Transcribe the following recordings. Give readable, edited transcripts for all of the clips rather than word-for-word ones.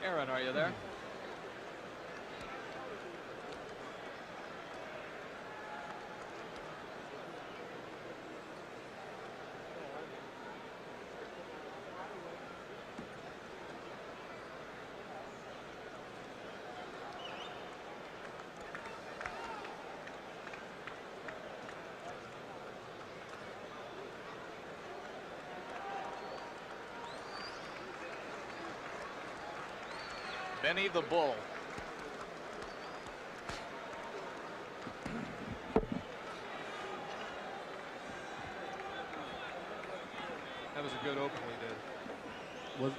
Aaron, are you there? Benny the Bull. That was a good open we did. Was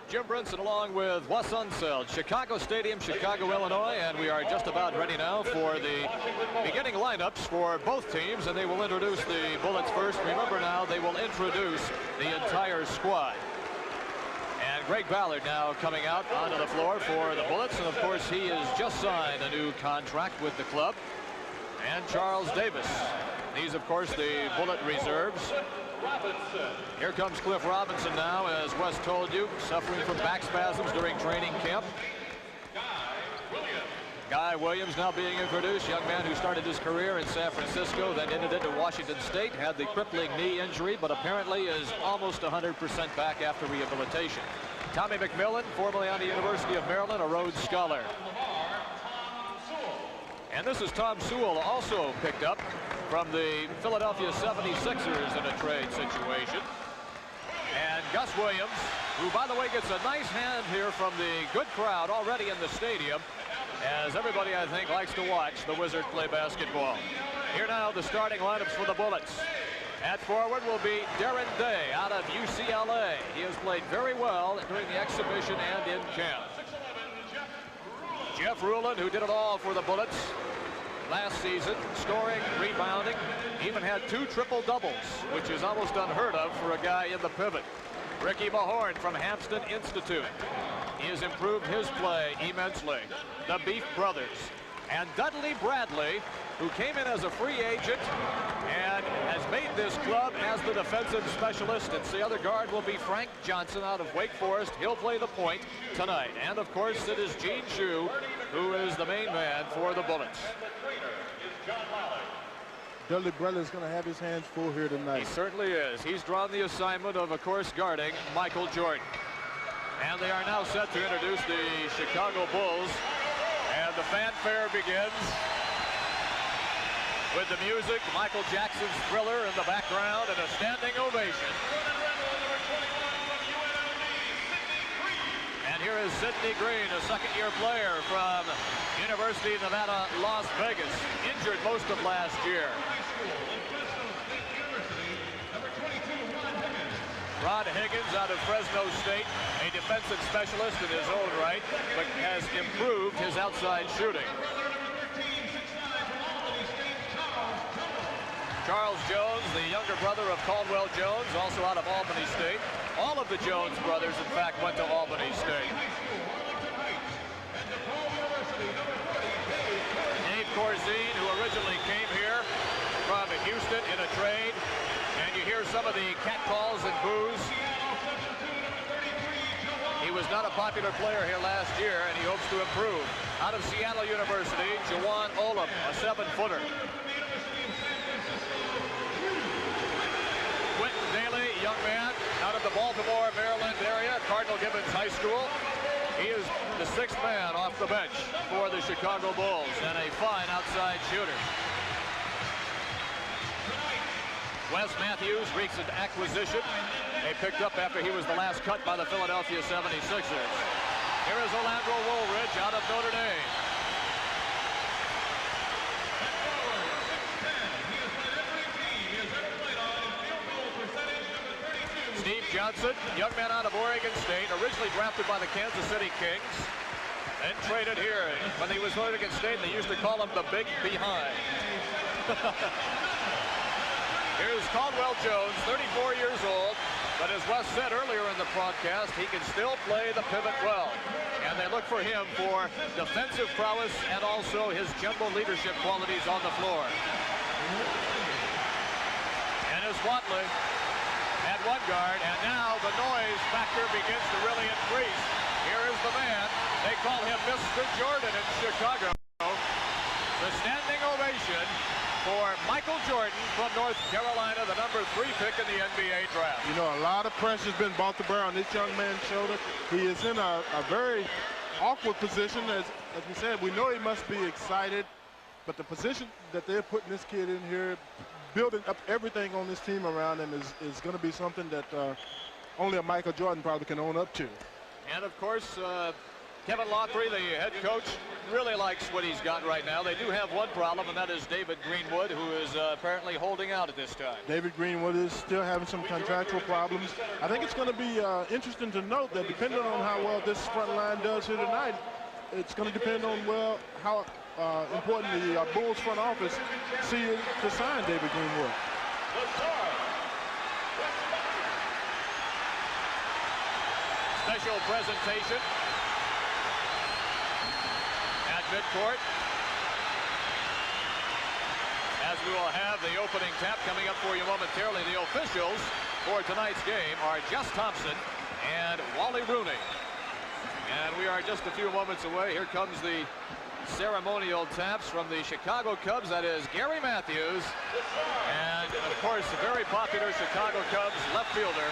Jim Brinson along with Wes Unseld, Chicago Stadium, Chicago, Illinois, and we are just about ready now for the beginning lineups for both teams, and they will introduce the Bullets first. Remember now, they will introduce the entire squad. And Greg Ballard now coming out onto the floor for the Bullets, and of course he has just signed a new contract with the club. And Charles Davis. These, of course, the Bullet reserves. Here comes Cliff Robinson now, as Wes told you, suffering from back spasms during training camp. Guy Williams now being introduced, young man who started his career in San Francisco, then ended it at Washington State, had the crippling knee injury, but apparently is almost 100% back after rehabilitation. Tommy McMillan, formerly on the University of Maryland, a Rhodes Scholar. And this is Tom Sewell, also picked up from the Philadelphia 76ers in a trade situation. And Gus Williams, who, by the way, gets a nice hand here from the good crowd already in the stadium, as everybody, I think, likes to watch the Wizards play basketball. Here now, the starting lineups for the Bullets. At forward will be Darren Day out of UCLA. He has played very well during the exhibition and in camp. Jeff Ruland, who did it all for the Bullets last season, scoring, rebounding, even had 2 triple-doubles, which is almost unheard of for a guy in the pivot. Ricky Mahorn from Hampton Institute. He has improved his play immensely. The Beef Brothers. And Dudley Bradley, who came in as a free agent and has made this club as the defensive specialist. And the other guard will be Frank Johnson out of Wake Forest. He'll play the point tonight. And of course, it is Gene Shue, who is the main man for the Bullets. Dudley Bradley is going to have his hands full here tonight. He certainly is. He's drawn the assignment of course, guarding Michael Jordan. And they are now set to introduce the Chicago Bulls. And the fanfare begins with the music, Michael Jackson's Thriller in the background, and a standing ovation. And here is Sidney Green, a second-year player from University of Nevada, Las Vegas, injured most of last year. Rod Higgins out of Fresno State, a defensive specialist in his own right, but has improved his outside shooting. Charles Jones, the younger brother of Caldwell Jones, also out of Albany State. All of the Jones brothers, in fact, went to Albany State. Dave Corzine, who originally came here from Houston in a trade, and you hear some of the catcalls and boos. He was not a popular player here last year, and he hopes to improve. Out of Seattle University, Jawan Olam, a 7-footer. Quentin Daly, young man, out of the Baltimore, Maryland area, Cardinal Gibbons High School. He is the 6th man off the bench for the Chicago Bulls, and a fine outside shooter. Wes Matthews, recent acquisition. They picked up after he was the last cut by the Philadelphia 76ers. Here is Orlando Woolridge out of Notre Dame. Steve Johnson, young man out of Oregon State, originally drafted by the Kansas City Kings, and traded here. When he was Oregon State, they used to call him the Big Behind. Here's Caldwell Jones, 34 years old, but as Wes said earlier in the broadcast, he can still play the pivot well. And they look for him for defensive prowess and also his general leadership qualities on the floor. Ennis Watley at one guard, and now the noise factor begins to really increase. Here is the man. They call him Mr. Jordan in Chicago. The standing ovation for Michael Jordan from North Carolina, the number 3 pick in the NBA draft. You know, a lot of pressure's been brought to bear on this young man's shoulder. He is in a very awkward position. As we said, we know he must be excited, but the position that they're putting this kid in here, building up everything on this team around him is going to be something that only a Michael Jordan probably can own up to. And of course, Kevin Loughery, the head coach, really likes what he's got right now. They do have one problem, and that is David Greenwood, who is apparently holding out at this time. David Greenwood is still having some contractual problems. I think it's going to be interesting to note that depending on how well this front line does here tonight, it's going to depend on how important the Bulls front office see to sign David Greenwood. Special presentation at midcourt, as we will have the opening tap coming up for you momentarily. The officials for tonight's game are Jess Thompson and Wally Rooney. And we are just a few moments away. Here comes the ceremonial taps from the Chicago Cubs. That is Gary Matthews, and of course the very popular Chicago Cubs left fielder,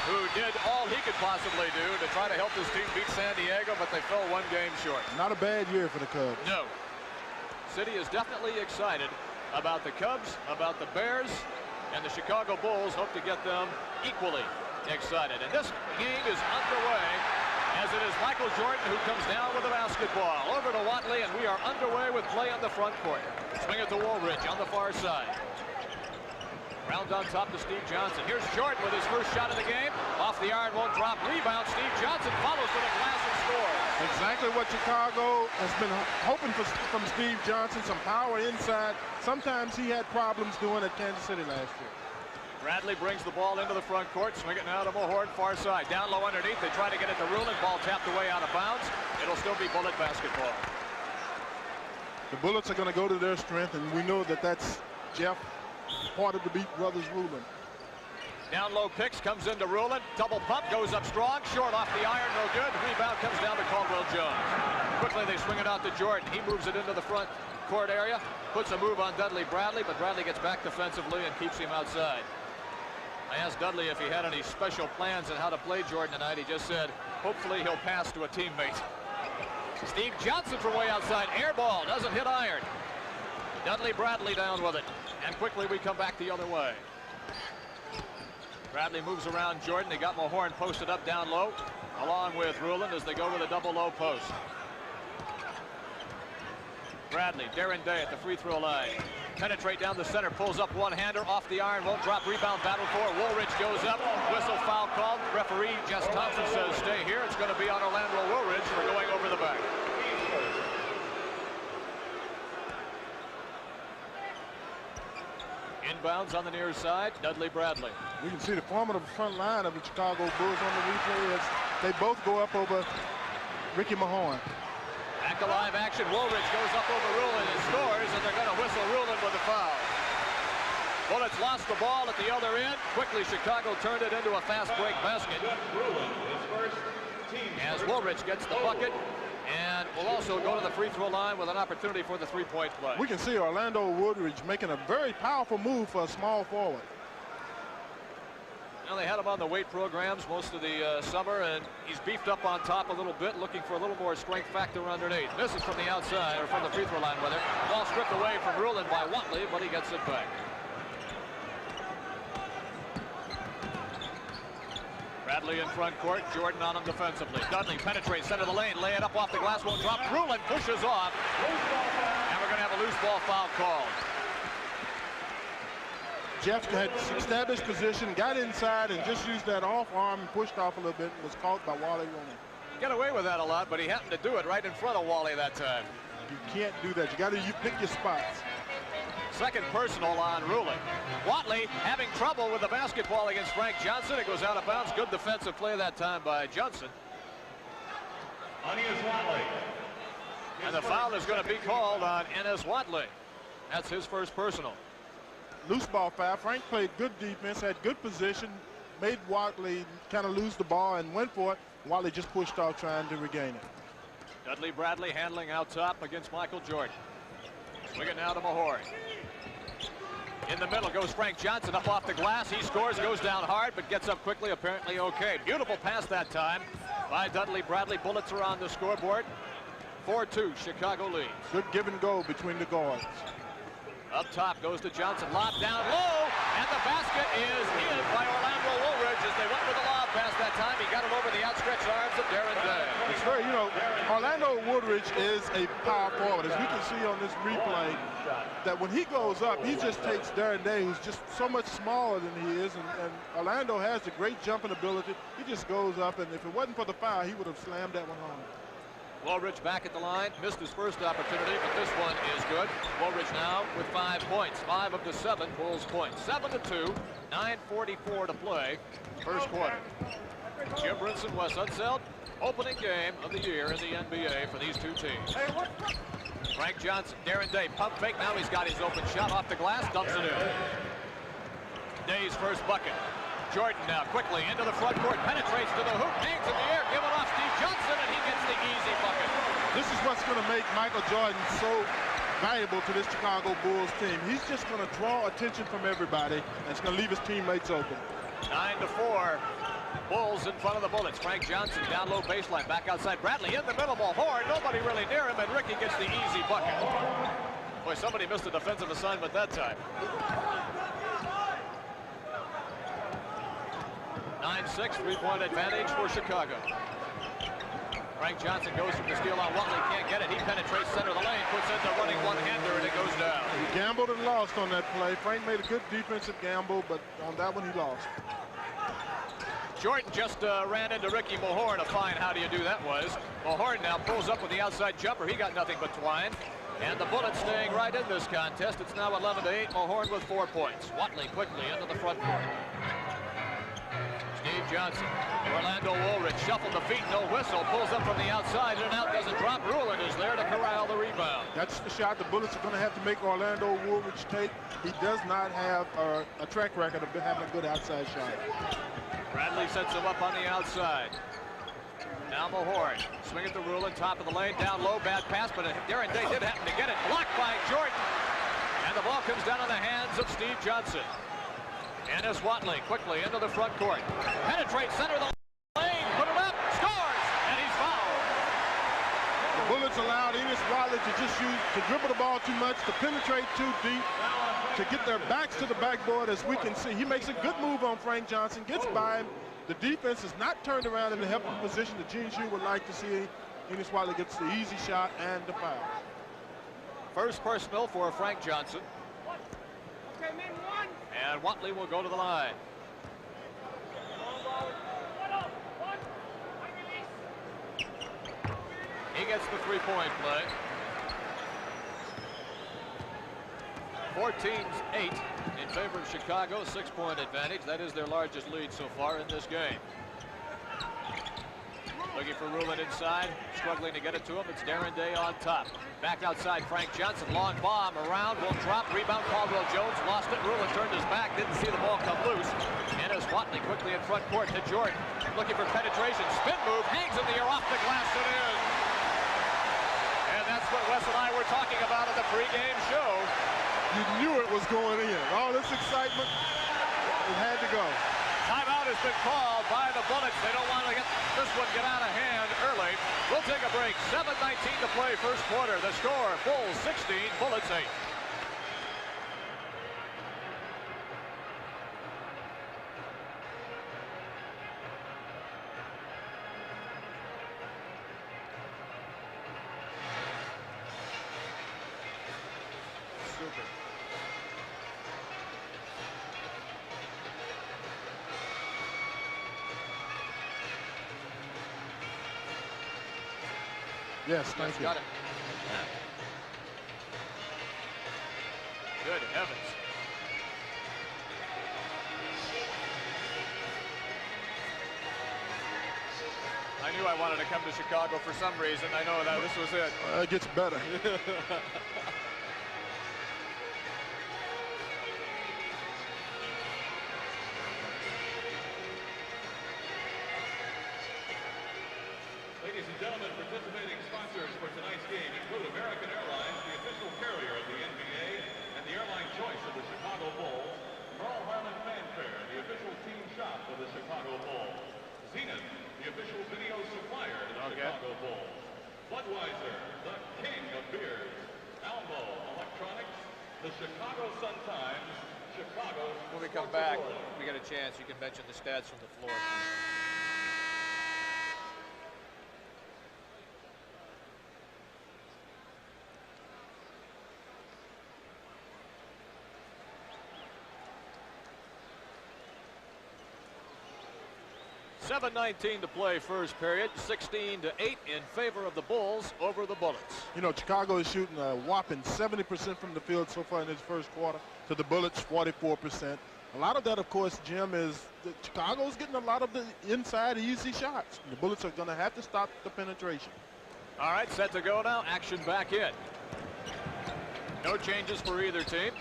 who did all he could possibly do to try to help his team beat San Diego, but they fell one game short. Not a bad year for the Cubs. No. City is definitely excited about the Cubs, about the Bears, and the Chicago Bulls hope to get them equally excited. And this game is underway, as it is Michael Jordan who comes down with the basketball. Over to Watley, and we are underway with play on the front court. Swing it to Woolridge on the far side. Round on top to Steve Johnson. Here's Jordan with his first shot of the game. Off the iron, won't drop. Rebound. Steve Johnson follows to the glass and scores. Exactly what Chicago has been hoping for from Steve Johnson. Some power inside. Sometimes he had problems doing at Kansas City last year. Bradley brings the ball into the front court. Swing it now to Mulhorn, far side. Down low underneath. They try to get it to Rulin. Ball tapped away out of bounds. It'll still be Bullet basketball. The Bullets are going to go to their strength, and we know that that's Jeff, part of the Beat Brothers Rulin. Down low picks, comes into Rulin. Double pump, goes up strong. Short off the iron, no good. Rebound comes down to Caldwell Jones. Quickly they swing it out to Jordan. He moves it into the front court area. Puts a move on Dudley Bradley, but Bradley gets back defensively and keeps him outside. I asked Dudley if he had any special plans on how to play Jordan tonight. He just said, hopefully he'll pass to a teammate. Steve Johnson from way outside. Air ball, doesn't hit iron. Dudley Bradley down with it. And quickly we come back the other way. Bradley moves around Jordan. They got Mulhorn posted up down low, along with Rulin as they go with a double low post. Bradley, Darren Day at the free throw line. Penetrate down the center, pulls up one-hander off the iron, won't drop, rebound battle for it. Woolridge goes up, whistle foul called. Referee Jess Thompson says stay here. It's going to be on Orlando Woolridge for going over the back. Inbounds on the near side, Dudley Bradley. We can see the formidable front line of the Chicago Bulls on the replay as they both go up over Ricky Mulhorn. Back to live action. Woolridge goes up over Rulin and scores, and they're going to whistle Rulin with a foul. Bullets lost the ball at the other end. Quickly, Chicago turned it into a fast break basket. As Woolridge gets the bucket, and will also go to the free throw line with an opportunity for the three-point play. We can see Orlando Woolridge making a very powerful move for a small forward. Well, they had him on the weight programs most of the summer, and he's beefed up on top a little bit, looking for a little more strength factor underneath. Misses from the outside, or from the free throw line, rather. Ball stripped away from Rulin by Watley, but he gets it back. Bradley in front court, Jordan on him defensively. Dudley penetrates center of the lane, lay it up off the glass, won't drop. Rulin pushes off, and we're going to have a loose ball foul called. Jeff had established position, got inside, and just used that off arm and pushed off a little bit and was caught by Wally Rooney. Get away with that a lot, but he happened to do it right in front of Wally that time. You can't do that. You got to pick your spots. Second personal on Rulin. Watley having trouble with the basketball against Frank Johnson. It goes out of bounds. Good defensive play that time by Johnson. And the foul is going to be called on Ennis Watley. That's his first personal. loose ball foul. Frank played good defense, had good position, made Watley kind of lose the ball and went for it. Watley just pushed off trying to regain it. Dudley Bradley handling out top against Michael Jordan. Swing it now to Mahorn. In the middle goes Frank Johnson up off the glass. He scores, goes down hard, but gets up quickly, apparently okay. Beautiful pass that time by Dudley Bradley. Bullets are on the scoreboard. 4-2, Chicago leads. Good give and go between the guards. Up top goes to Johnson, lob down low, and the basket is in by Orlando Woolridge as they went with the lob pass that time. He got it over the outstretched arms of Darren Day. It's very, you know, Orlando Woolridge is a power forward. As we can see on this replay, that when he goes up, he just takes Darren Day, who's just so much smaller than he is, and Orlando has the great jumping ability. He just goes up, and if it wasn't for the foul, he would have slammed that one home. Woolridge back at the line, missed his first opportunity, but this one is good. Woolridge now with 5 points, 5 of the 7 Bulls points. 7-2, 9:44 to play, first quarter. Jim Brinson, Wes Unseld, opening game of the year in the NBA for these two teams. Frank Johnson, Darren Day, pump fake, now he's got his open shot off the glass, dumps it in. Day's first bucket. Jordan now quickly into the front court, penetrates to the hoop, hangs in the air, give it off Steve Johnson, and he gets the easy bucket. This is what's going to make Michael Jordan so valuable to this Chicago Bulls team. He's just going to draw attention from everybody, and it's going to leave his teammates open. 9-4, Bulls in front of the Bullets. Frank Johnson down low baseline, back outside. Bradley in the middle, Mahorn, nobody really near him, and Ricky gets the easy bucket. Boy, somebody missed a defensive assignment that time. 9-6, three-point advantage for Chicago. Frank Johnson goes from the steal on Watley, can't get it. He penetrates center of the lane, puts in the running one-hander, and it goes down. He gambled and lost on that play. Frank made a good defensive gamble, but on that one he lost. Jordan just ran into Ricky Mahorn. A fine how do you do that was. Mahorn now pulls up with the outside jumper. He got nothing but twine. And the Bullets staying right in this contest. It's now 11-8. Mahorn with 4 points. Watley quickly into the front court. Steve Johnson, Orlando Woolridge shuffled the feet, no whistle, pulls up from the outside, in and out, doesn't drop. Rulin is there to corral the rebound. That's the shot the Bullets are going to have to make Orlando Woolridge take. He does not have a track record of having a good outside shot. Bradley sets him up on the outside. Now Mahorn, swing at the Rulin, top of the lane, down low, bad pass, but Darren Day did happen to get it. Blocked by Jordan. And the ball comes down in the hands of Steve Johnson. Ennis Watley quickly into the front court. Penetrates center of the lane, put it up, scores, and he's fouled. The Bullets allowed Ennis Watley to dribble the ball too much, to penetrate too deep, to get their backs to the backboard. As we can see, he makes a good move on Frank Johnson, gets by him. The defense is not turned around in the helping position that Gene Shue would like to see. Ennis Watley gets the easy shot and the foul. First personal for Frank Johnson. And Watley will go to the line. He gets the three-point play. 14-8 in favor of Chicago, 6-point advantage. That is their largest lead so far in this game. Looking for Rulin inside, struggling to get it to him. It's Darren Day on top. Back outside, Frank Johnson, long bomb around, will drop, rebound, Caldwell Jones, lost it. Rulin turned his back, didn't see the ball come loose. Ennis Watley quickly in front court to Jordan. Looking for penetration, spin move, hangs in the air, off the glass, and in. And that's what Wes and I were talking about in the pregame show. You knew it was going in. All this excitement, it had to go. Timeout has been called by the Bullets. They don't want to get this one out of hand early. We'll take a break. 7:19 to play first quarter. The score, Bulls 16, Bullets 8. Super. Yes, thank you. Got it. Good heavens. I knew I wanted to come to Chicago for some reason. I know that this was it. It gets better. When we come back, we get a chance, you can mention the stats from the floor. .7:19 to play first period. 16-8 in favor of the Bulls over the Bullets. You know, Chicago is shooting a whopping 70% from the field so far in this first quarter. To the Bullets, 44%. A lot of that, of course, Jim, is that Chicago's getting a lot of the inside easy shots. The Bullets are going to have to stop the penetration. All right, set to go now. Action back in. No changes for either team.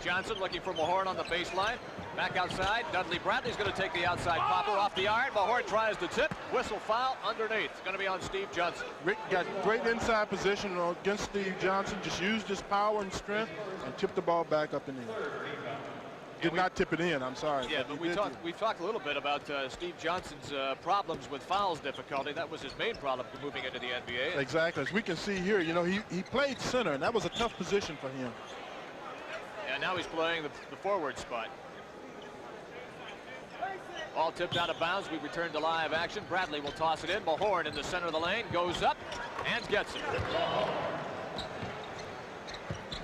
Johnson looking for Mahorn on the baseline. Back outside. Dudley Bradley's going to take the outside popper off the iron. Mahorn tries to tip. Whistle foul underneath. It's going to be on Steve Johnson. Rick got great inside position against Steve Johnson. Just used his power and strength and tipped the ball back up and in. Did not tip it in, I'm sorry. Yeah, but we've talked a little bit about Steve Johnson's problems with fouls difficulty. That was his main problem moving into the NBA. Exactly. As we can see here, you know, he played center, and that was a tough position for him. And now he's playing the forward spot. Ball tipped out of bounds. We return to live action. Bradley will toss it in. Mahorn in the center of the lane goes up and gets it.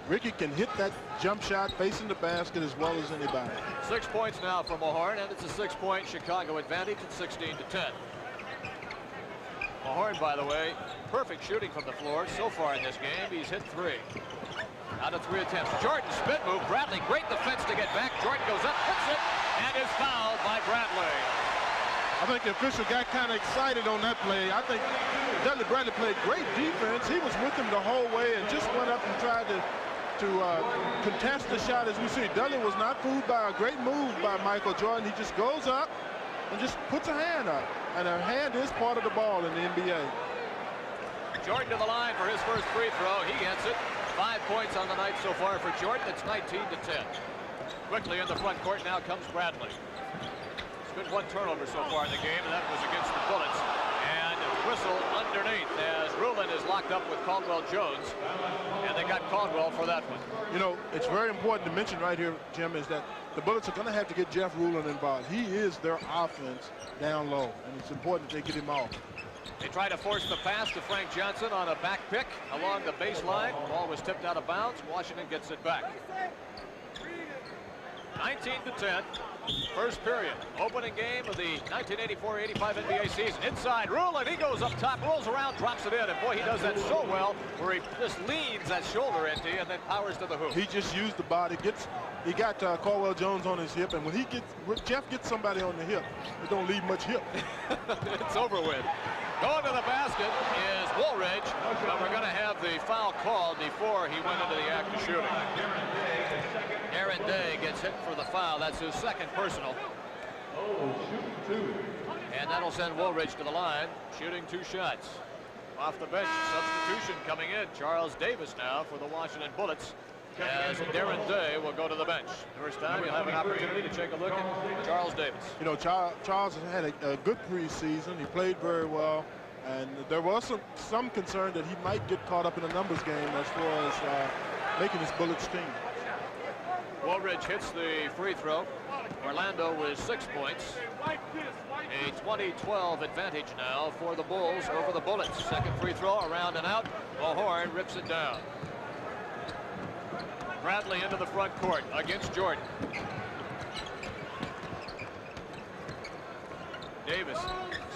Ricky can hit that jump shot facing the basket as well as anybody. 6 points now for Mahorn, and it's a 6-point Chicago advantage at 16-10. Mahorn, by the way, perfect shooting from the floor so far in this game. He's hit 3. Out of 3 attempts. Jordan spin move. Bradley, great defense to get back. Jordan goes up, hits it, and is fouled by Bradley. I think the official got kind of excited on that play. I think Dudley Bradley played great defense. He was with him the whole way and just went up and tried to contest the shot. As we see, Dudley was not fooled by a great move by Michael Jordan. He just goes up and just puts a hand up. And a hand is part of the ball in the NBA. Jordan to the line for his first free throw. He gets it. 5 points on the night so far for Jordan. It's 19-10. Quickly in the front court now comes Bradley. There's been 1 turnover so far in the game, and that was against the Bullets. And whistle underneath as Rulin is locked up with Caldwell Jones. And they got Caldwell for that one. You know, it's very important to mention right here, Jim, is that the Bullets are going to have to get Jeff Rulin involved. He is their offense down low, and it's important that they get him off. They try to force the pass to Frank Johnson on a back pick along the baseline. The ball was tipped out of bounds. Washington gets it back. 19-10. First period. Opening game of the 1984-85 NBA season. Inside, Rulin. He goes up top, rolls around, drops it in. And boy, he does that so well, where he just leans that shoulder empty and then powers to the hoop. He just used the body. He got Caldwell Jones on his hip, and when Jeff gets somebody on the hip, it don't leave much hip. It's over with. Going to the basket is Woolridge, but we're going to have the foul called before he went into the act of shooting. Aaron Day gets hit for the foul. That's his second personal. And that'll send Woolridge to the line, shooting 2 shots. Off the bench, substitution coming in. Charles Davis now for the Washington Bullets, as Darren Day will go to the bench. First time you'll have an opportunity to take a look at Charles Davis. You know, Charles had a good preseason. He played very well. And there was some concern that he might get caught up in a numbers game as far as making his Bullets team. Woolridge hits the free throw. Orlando with 6 points. A 20-12 advantage now for the Bulls over the Bullets. Second free throw, around and out. Mahorn rips it down. Bradley into the front court against Jordan. Davis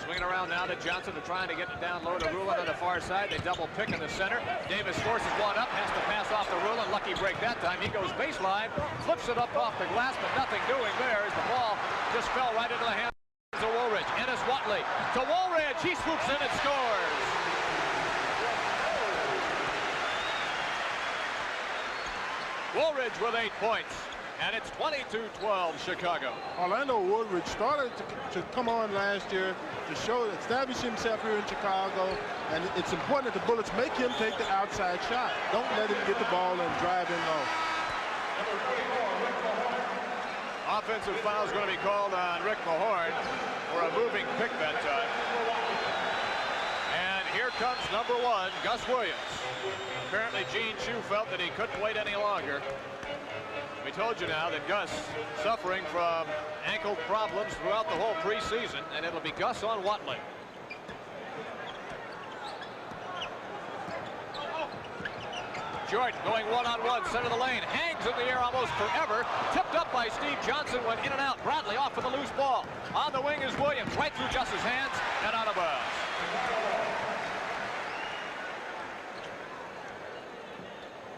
swinging around now to Johnson. They're trying to get it down low to Rulin on the far side. They double pick in the center. Davis forces one up, has to pass off to Rulin. Lucky break that time. He goes baseline, flips it up off the glass, but nothing doing there as the ball just fell right into the hands of Woolridge. Ennis Watley to Woolridge. He swoops in and scores. Woolridge with 8 points. And it's 22-12 Chicago. Orlando Woolridge started to come on last year to establish himself here in Chicago. And it's important that the Bullets make him take the outside shot. Don't let him get the ball and drive in low. Offensive foul is going to be called on Rick Mahorn for a moving pick that time. And here comes number 1, Gus Williams. Apparently Gene Shue felt that he couldn't wait any longer. We told you now that Gus suffering from ankle problems throughout the whole preseason, and it'll be Gus on Watley. Jordan going one-on-one, center of the lane, hangs in the air almost forever, tipped up by Steve Johnson, went in and out. Bradley off for the loose ball. On the wing is Williams, right through Gus's hands and out of bounds.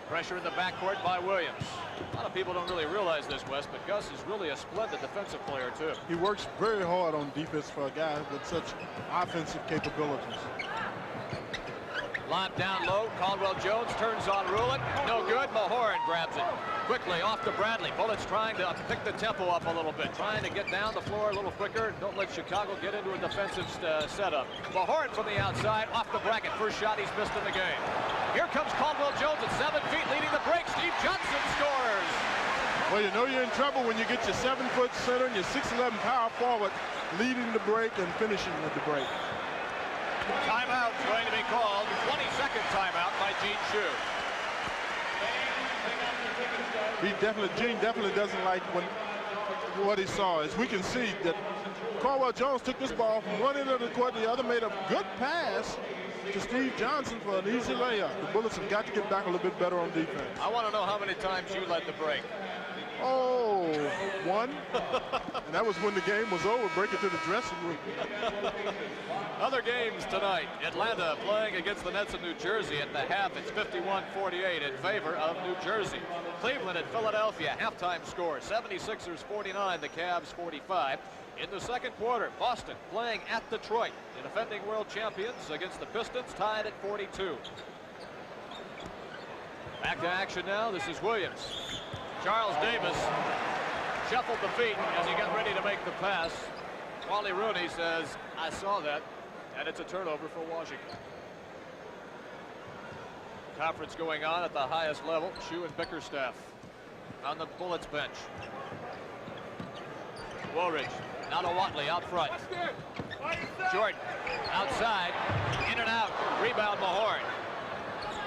Pressure in the backcourt by Williams. A lot of people don't really realize this, Wes, but Gus is really a splendid defensive player, too. He works very hard on defense for a guy with such offensive capabilities. Lob down low. Caldwell Jones turns on Rulin. No good. Mahoran grabs it. Quickly off to Bradley. Bullets trying to pick the tempo up a little bit. Trying to get down the floor a little quicker. Don't let Chicago get into a defensive setup. Mahoran from the outside. Off the bracket. First shot he's missed in the game. Here comes Caldwell Jones at 7 feet leading the break. Steve Johnson scores. Well, you know you're in trouble when you get your 7-foot center and your 6'11" power forward leading the break and finishing at the break. Timeout going to be called. 22nd timeout by Gene Shue. Gene definitely doesn't like what he saw. As we can see that Caldwell Jones took this ball from one end of the court to the other, made a good pass to Steve Johnson for an easy layup. The Bullets have got to get back a little bit better on defense. I want to know how many times you led the break. Oh, one. And that was when the game was over. Break it to the dressing room. Other games tonight. Atlanta playing against the Nets of New Jersey. At the half, it's 51-48 in favor of New Jersey. Cleveland at Philadelphia. Halftime score, 76ers 49, the Cavs 45. In the second quarter, Boston playing at Detroit. The defending world champions against the Pistons, tied at 42. Back to action now. This is Williams. Charles Davis shuffled the feet as he got ready to make the pass. Wally Rooney says, I saw that, and it's a turnover for Washington. Conference going on at the highest level. Shue and Bickerstaff on the Bullets bench. Woolridge, now to Watley out front. Jordan outside, in and out, rebound Mahoran.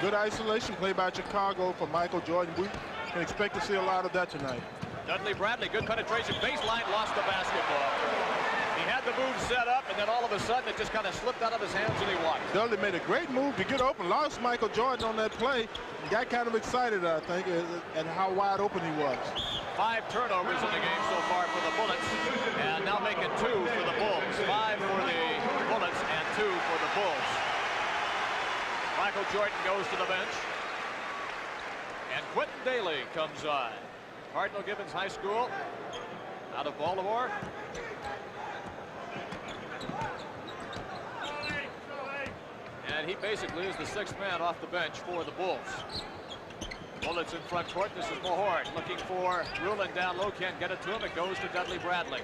Good isolation play by Chicago for Michael Jordan. We can expect to see a lot of that tonight. Dudley Bradley, good penetration, baseline, lost the basketball. He had the move set up, and then all of a sudden it just kind of slipped out of his hands and he walked. Dudley made a great move to get open, lost Michael Jordan on that play. He got kind of excited, I think, at how wide open he was. 5 turnovers in the game so far for the Bullets, and now making 2 for the Bulls. 5 for the Bullets and 2 for the Bulls. Michael Jordan goes to the bench. And Quentin Daly comes on. Cardinal Gibbons High School out of Baltimore. And he basically is the 6th man off the bench for the Bulls. Bullets in front court. This is Mahoran looking for Rulin down low. Can't get it to him. It goes to Dudley Bradley.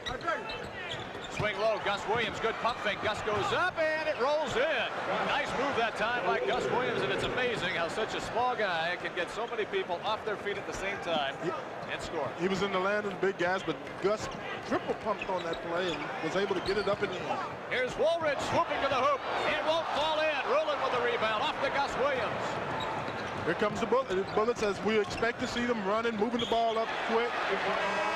Swing low. Gus Williams. Good pump fake. Gus goes up and it rolls in. Nice move that time by Gus Williams. And it's amazing how such a small guy can get so many people off their feet at the same time and score. He was in the land of the big guys, but Gus triple pumped on that play and was able to get it up in the air. Here's Woolridge swooping to the hoop. It won't fall in. Rulin with the rebound off to Gus Williams. Here comes the Bullets as we expect to see them running, moving the ball up quick.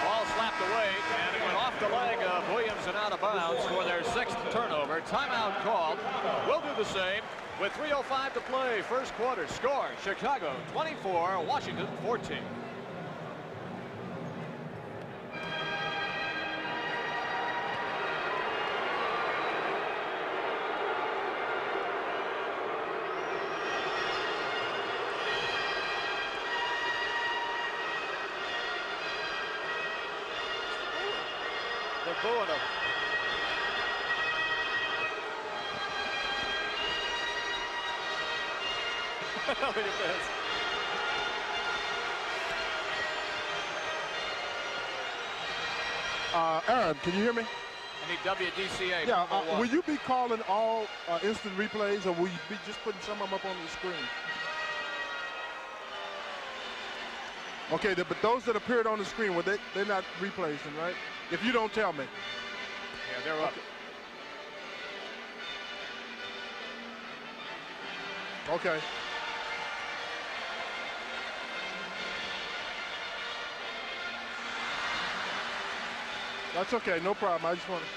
Ball slapped away, and it went off the leg of Williams and out of bounds for their 6th turnover. Timeout called. We'll do the same with 3:05 to play. First quarter score, Chicago 24, Washington 14. Booing him. Look at this. Aaron, can you hear me? I need WDCA. Yeah, will you be calling all instant replays, or will you be just putting some of them up on the screen? Okay, but those that appeared on the screen, they're not replays, then, right? If you don't tell me. Yeah, they're up. Okay. That's okay, no problem. I just want to.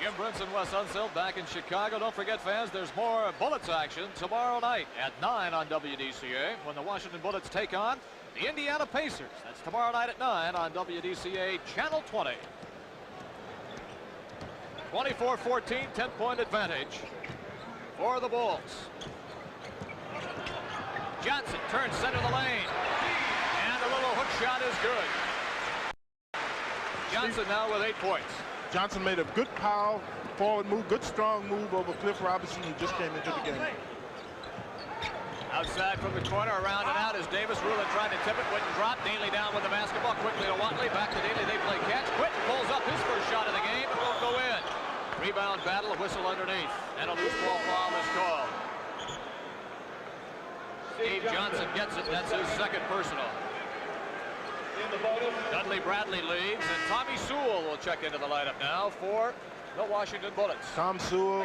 Jim Brunson, Wes Unseld back in Chicago. Don't forget, fans, there's more Bullets action tomorrow night at 9 on WDCA when the Washington Bullets take on the Indiana Pacers. That's tomorrow night at 9 on WDCA Channel 20. 24-14, 10-point advantage for the Bulls. Johnson turns center of the lane, and a little hook shot is good. Johnson now with 8 points. Johnson made a good power forward move, good strong move over Cliff Robinson, who just came into the game. Outside from the corner, around and out is Davis. Rulin trying to tip it, wouldn't drop. Daly down with the basketball, quickly to Watley, back to Daly, they play catch. Quinton pulls up his first shot of the game, it won't go in. Rebound battle, a whistle underneath, and a loose ball foul is called. Steve Johnson gets it, that's his second personal. Dudley Bradley leads, and Tommy Sewell will check into the lineup now for the Washington Bullets. Tom Sewell,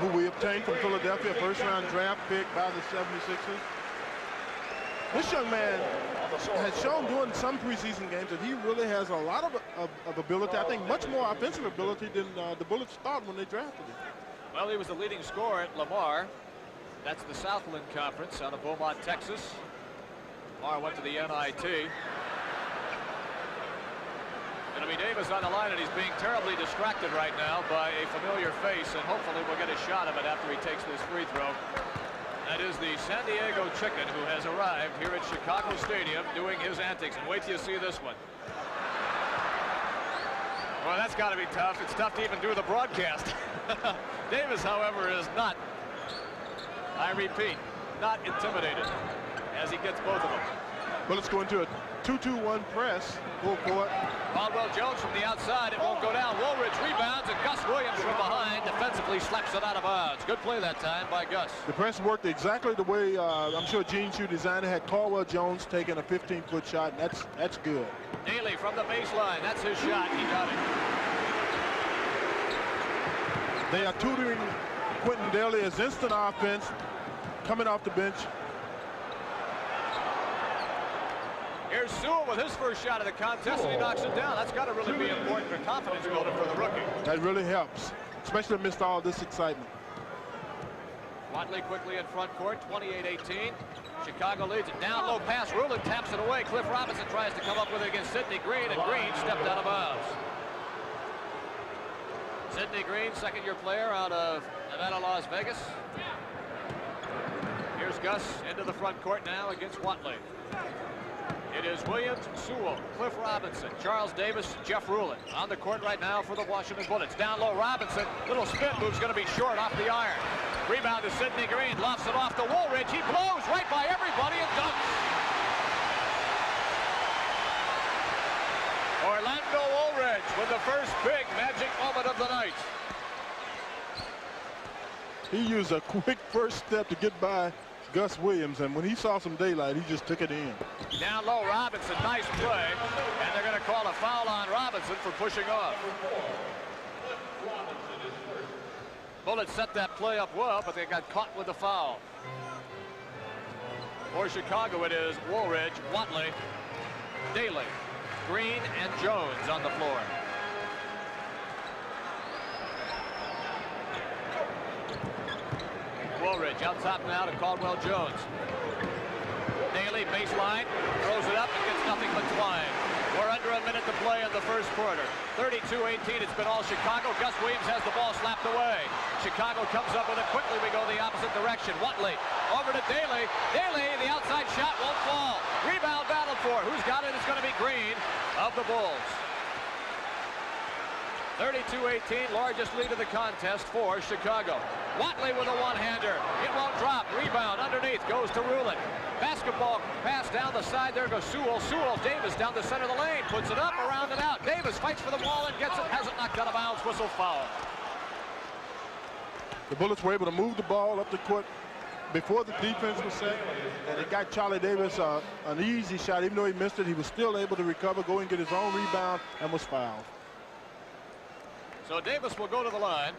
who we obtained from Philadelphia, first-round draft pick by the 76ers. This young man has shown during some preseason games that he really has a lot of ability. I think much more offensive ability than the Bullets thought when they drafted him. Well, he was the leading scorer at Lamar. That's the Southland Conference out of Beaumont, Texas. Lamar went to the NIT. It'll be Davis on the line, and he's being terribly distracted right now by a familiar face, and hopefully we'll get a shot of it after he takes this free throw. That is the San Diego Chicken, who has arrived here at Chicago Stadium doing his antics. And wait till you see this one. Well, that's got to be tough. It's tough to even do the broadcast. Davis, however, is not, I repeat, not intimidated as he gets both of them. Well, let's go into a 2-2-1 press. Full court. Caldwell Jones from the outside. It won't go down. Woolridge rebounds, and Gus Williams from behind defensively slaps it out of bounds. Good play that time by Gus. The press worked exactly the way I'm sure Gene Shue designed it. Had Caldwell Jones taking a 15-foot shot, and that's good. Daly from the baseline. That's his shot. He got it. They are tutoring Quinton Daly as instant offense coming off the bench. Here's Sewell with his first shot of the contest, and he knocks it down. That's got to really be important for confidence building for the rookie. That really helps, especially amidst all this excitement. Watley quickly in front court, 28-18. Chicago leads it. Down low pass. Rulin taps it away. Cliff Robinson tries to come up with it against Sidney Green, and Green stepped out of bounds. Sidney Green, second-year player out of Nevada, Las Vegas. Here's Gus into the front court now against Watley. It is Williams, Sewell, Cliff Robinson, Charles Davis, Jeff Rulin on the court right now for the Washington Bullets. Down low, Robinson, little spin move's going to be short off the iron. Rebound to Sidney Green, lofts it off to Woolridge. He blows right by everybody and dunks. Orlando Woolridge with the first big Magic moment of the night. He used a quick first step to get by Gus Williams, and when he saw some daylight, he just took it in. Down low, Robinson, nice play, and they're going to call a foul on Robinson for pushing off. Bullets set that play up well, but they got caught with the foul. For Chicago, it is Woolridge, Watley, Daly, Green, and Jones on the floor. Woolridge out top now to Caldwell Jones. Daly baseline, throws it up and gets nothing but twine. We're under a minute to play in the first quarter. 32-18, it's been all Chicago. Gus Williams has the ball slapped away. Chicago comes up with it quickly. We go the opposite direction. Watley over to Daly. Daly, the outside shot won't fall. Rebound battle for. Who's got it? It's going to be Green of the Bulls. 32-18, largest lead of the contest for Chicago. Watley with a one-hander. It won't drop. Rebound underneath. Goes to Rulin. Basketball pass down the side. There goes Sewell. Davis down the center of the lane. Puts it up, around and out. Davis fights for the ball and gets it. Has it knocked out of bounds. Whistle foul. The Bullets were able to move the ball up the court before the defense was set, and it got Charlie Davis an easy shot. Even though he missed it, he was still able to recover, go and get his own rebound, and was fouled. So Davis will go to the line.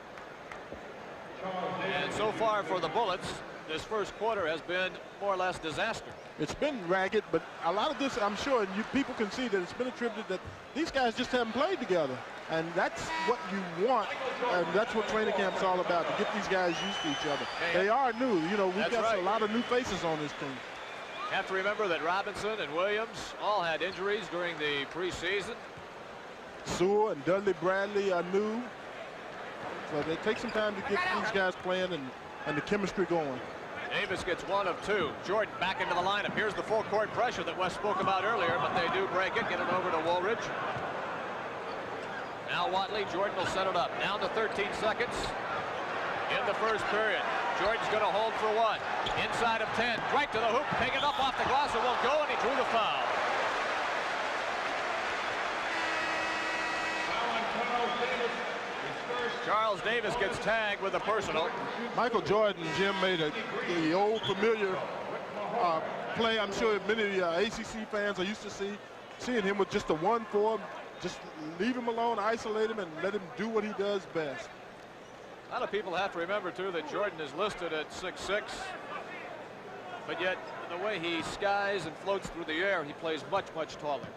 And so far for the Bullets, this first quarter has been more or less disaster. It's been ragged, but a lot of this, I'm sure, people can see that it's been attributed that these guys just haven't played together. And that's what you want, and that's what training camp's all about, to get these guys used to each other. They are new. You know, we've got a lot of new faces on this team. Have to remember that Robinson and Williams all had injuries during the preseason. Sewell and Dudley Bradley are new. So they take some time to get these guys playing and the chemistry going. Davis gets 1 of 2. Jordan back into the lineup. Here's the full court pressure that Wes spoke about earlier, but they do break it, get it over to Woolridge. Now Watley, Jordan will set it up. Down to 13 seconds in the first period. Jordan's going to hold for 1. Inside of 10, right to the hoop, taken up off the glass, it won't go, and he drew the foul. Charles Davis gets tagged with a personal. Michael Jordan, Jim, made the old familiar play. I'm sure many ACC fans are used to seeing him with just a 1-4. Just leave him alone, isolate him, and let him do what he does best. A lot of people have to remember, too, that Jordan is listed at 6'6", but yet the way he skies and floats through the air, he plays much, much taller.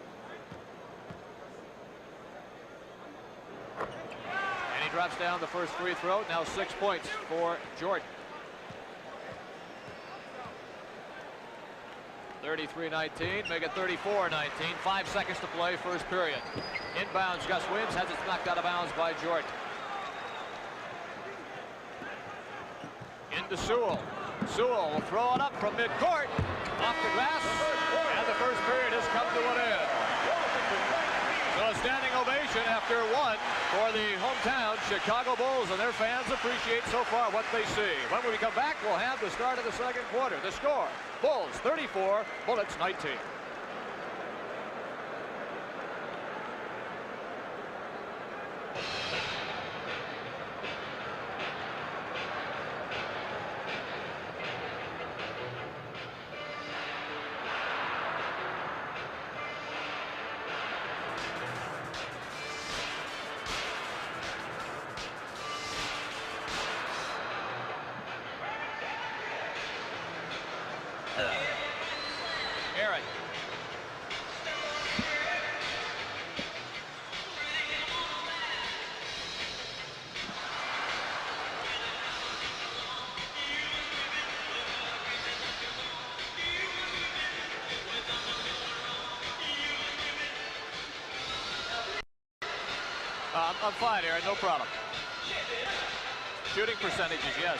And he drops down the first free throw. Now 6 points for Jordan. 33-19, make it 34-19. 5 seconds to play, first period. Inbounds, Gus Williams has it knocked out of bounds by Jordan. Into Sewell. Sewell will throw it up from midcourt. Off the glass, and the first period has come to an end. So a standing ovation after 1 for the hometown Chicago Bulls, and their fans appreciate so far what they see. When we come back, we'll have the start of the second quarter. The score, Bulls 34, Bullets 19. Aaron. I'm fine, Aaron, no problem. Shooting percentages, yes.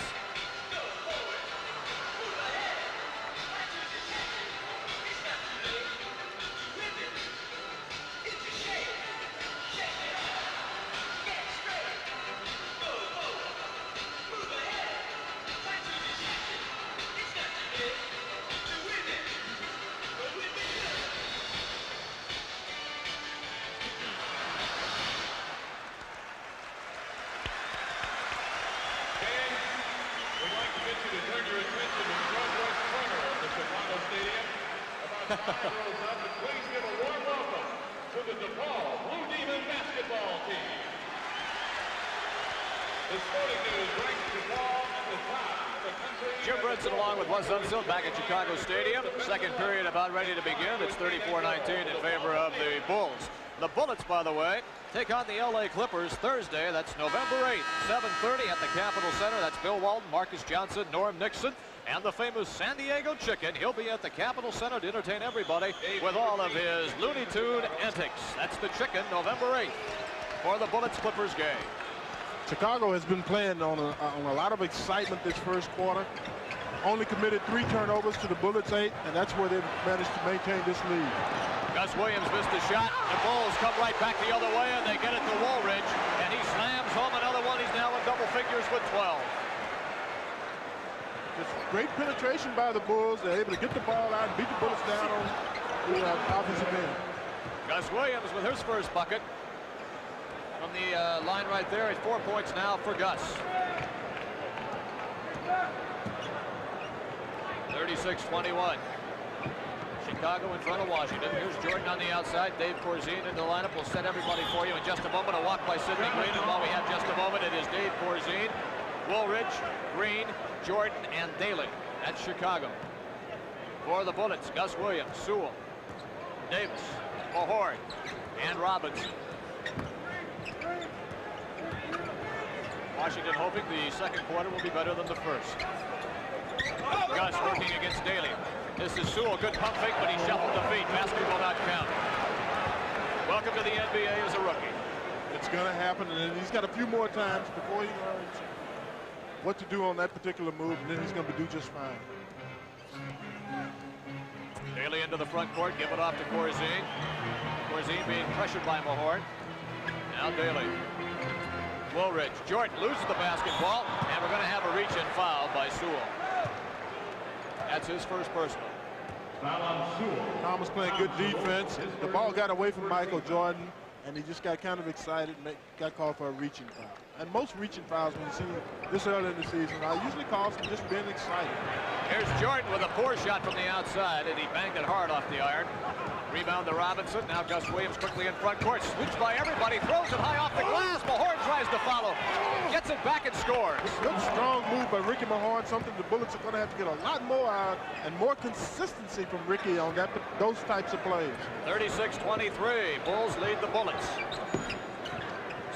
Please give a warm welcome to the DePaul Blue Demon basketball team. The Sporting News ranks DePaul at the top of the country. Jim Brunson along with Wes Unseld back at Chicago Stadium. Second period about ready to begin. It's 34-19 in favor of the Bulls. The Bullets, by the way, take on the LA Clippers Thursday. That's November 8th, 7:30 at the Capitol Center. That's Bill Walton, Marcus Johnson, Norm Nixon, and the famous San Diego Chicken. He'll be at the Capitol Center to entertain everybody with all of his Looney Tune antics. That's the Chicken, November 8th for the Bullets-Clippers game. Chicago has been playing on a lot of excitement this first quarter. Only committed 3 turnovers to the Bullets 8, and that's where they've managed to maintain this lead. Gus Williams missed the shot. The Bulls come right back the other way, and they get it to Woolridge, and he slams home another one. He's now in double figures with 12. Just great penetration by the Bulls. They're able to get the ball out and beat the Bullets down on the offensive end. Gus Williams with his first bucket from the line right there. It's 4 points now for Gus. 36-21. Chicago in front of Washington. Here's Jordan on the outside. Dave Corzine in the lineup. We'll set everybody for you in just a moment. A walk by Sidney Green. And while we have just a moment, it is Dave Corzine, Woolridge, Green, Jordan, and Daly. That's Chicago. For the Bullets, Gus Williams, Sewell, Davis, Mahorn, and Robinson. Washington hoping the second quarter will be better than the first. Gus working against Daly. This is Sewell, good pump fake, but he shuffled the feet. Basket will not count. Welcome to the NBA as a rookie. It's going to happen, and he's got a few more times before he learns what to do on that particular move, and then he's going to do just fine. Daly into the front court, give it off to Corzine. Corzine being pressured by Mahorn. Now Daly. Woolridge. Jordan loses the basketball, and we're going to have a reach-in foul by Sewell. That's his first personal. Thomas playing good defense. The ball got away from Michael Jordan, and he just got kind of excited and got called for a reaching foul. And most reaching fouls when you see this early in the season are usually called for just being excited. Here's Jordan with a poor shot from the outside, and he banged it hard off the iron. Rebound to Robinson. Now Gus Williams quickly in front court. Switched by everybody. Throws it high off the glass. Mahorn tries to follow. Gets it back and scores. Good strong move by Ricky Mahorn. Something the Bullets are going to have to get a lot more out and more consistency from Ricky on those types of plays. 36-23. Bulls lead the Bullets.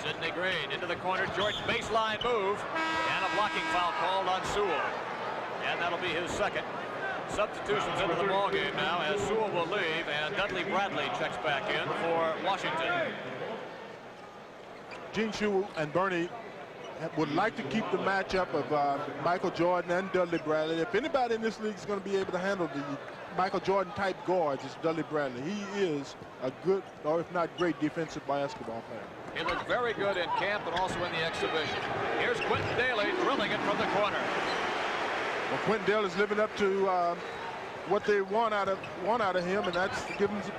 Sidney Green into the corner. Jordan baseline move. And a blocking foul called on Sewell. And that'll be his second. Substitutions into the ballgame now as Sewell will leave and Dudley Bradley checks back in for Washington. Gene Shue and Bernie would like to keep the matchup of Michael Jordan and Dudley Bradley. If anybody in this league is going to be able to handle the Michael Jordan type guards, it's Dudley Bradley. He is a good, or if not great, defensive basketball player. He looked very good in camp and also in the exhibition. Here's Quentin Daly drilling it from the corner. Well, Quentin Daly is living up to what they want out of him, and that's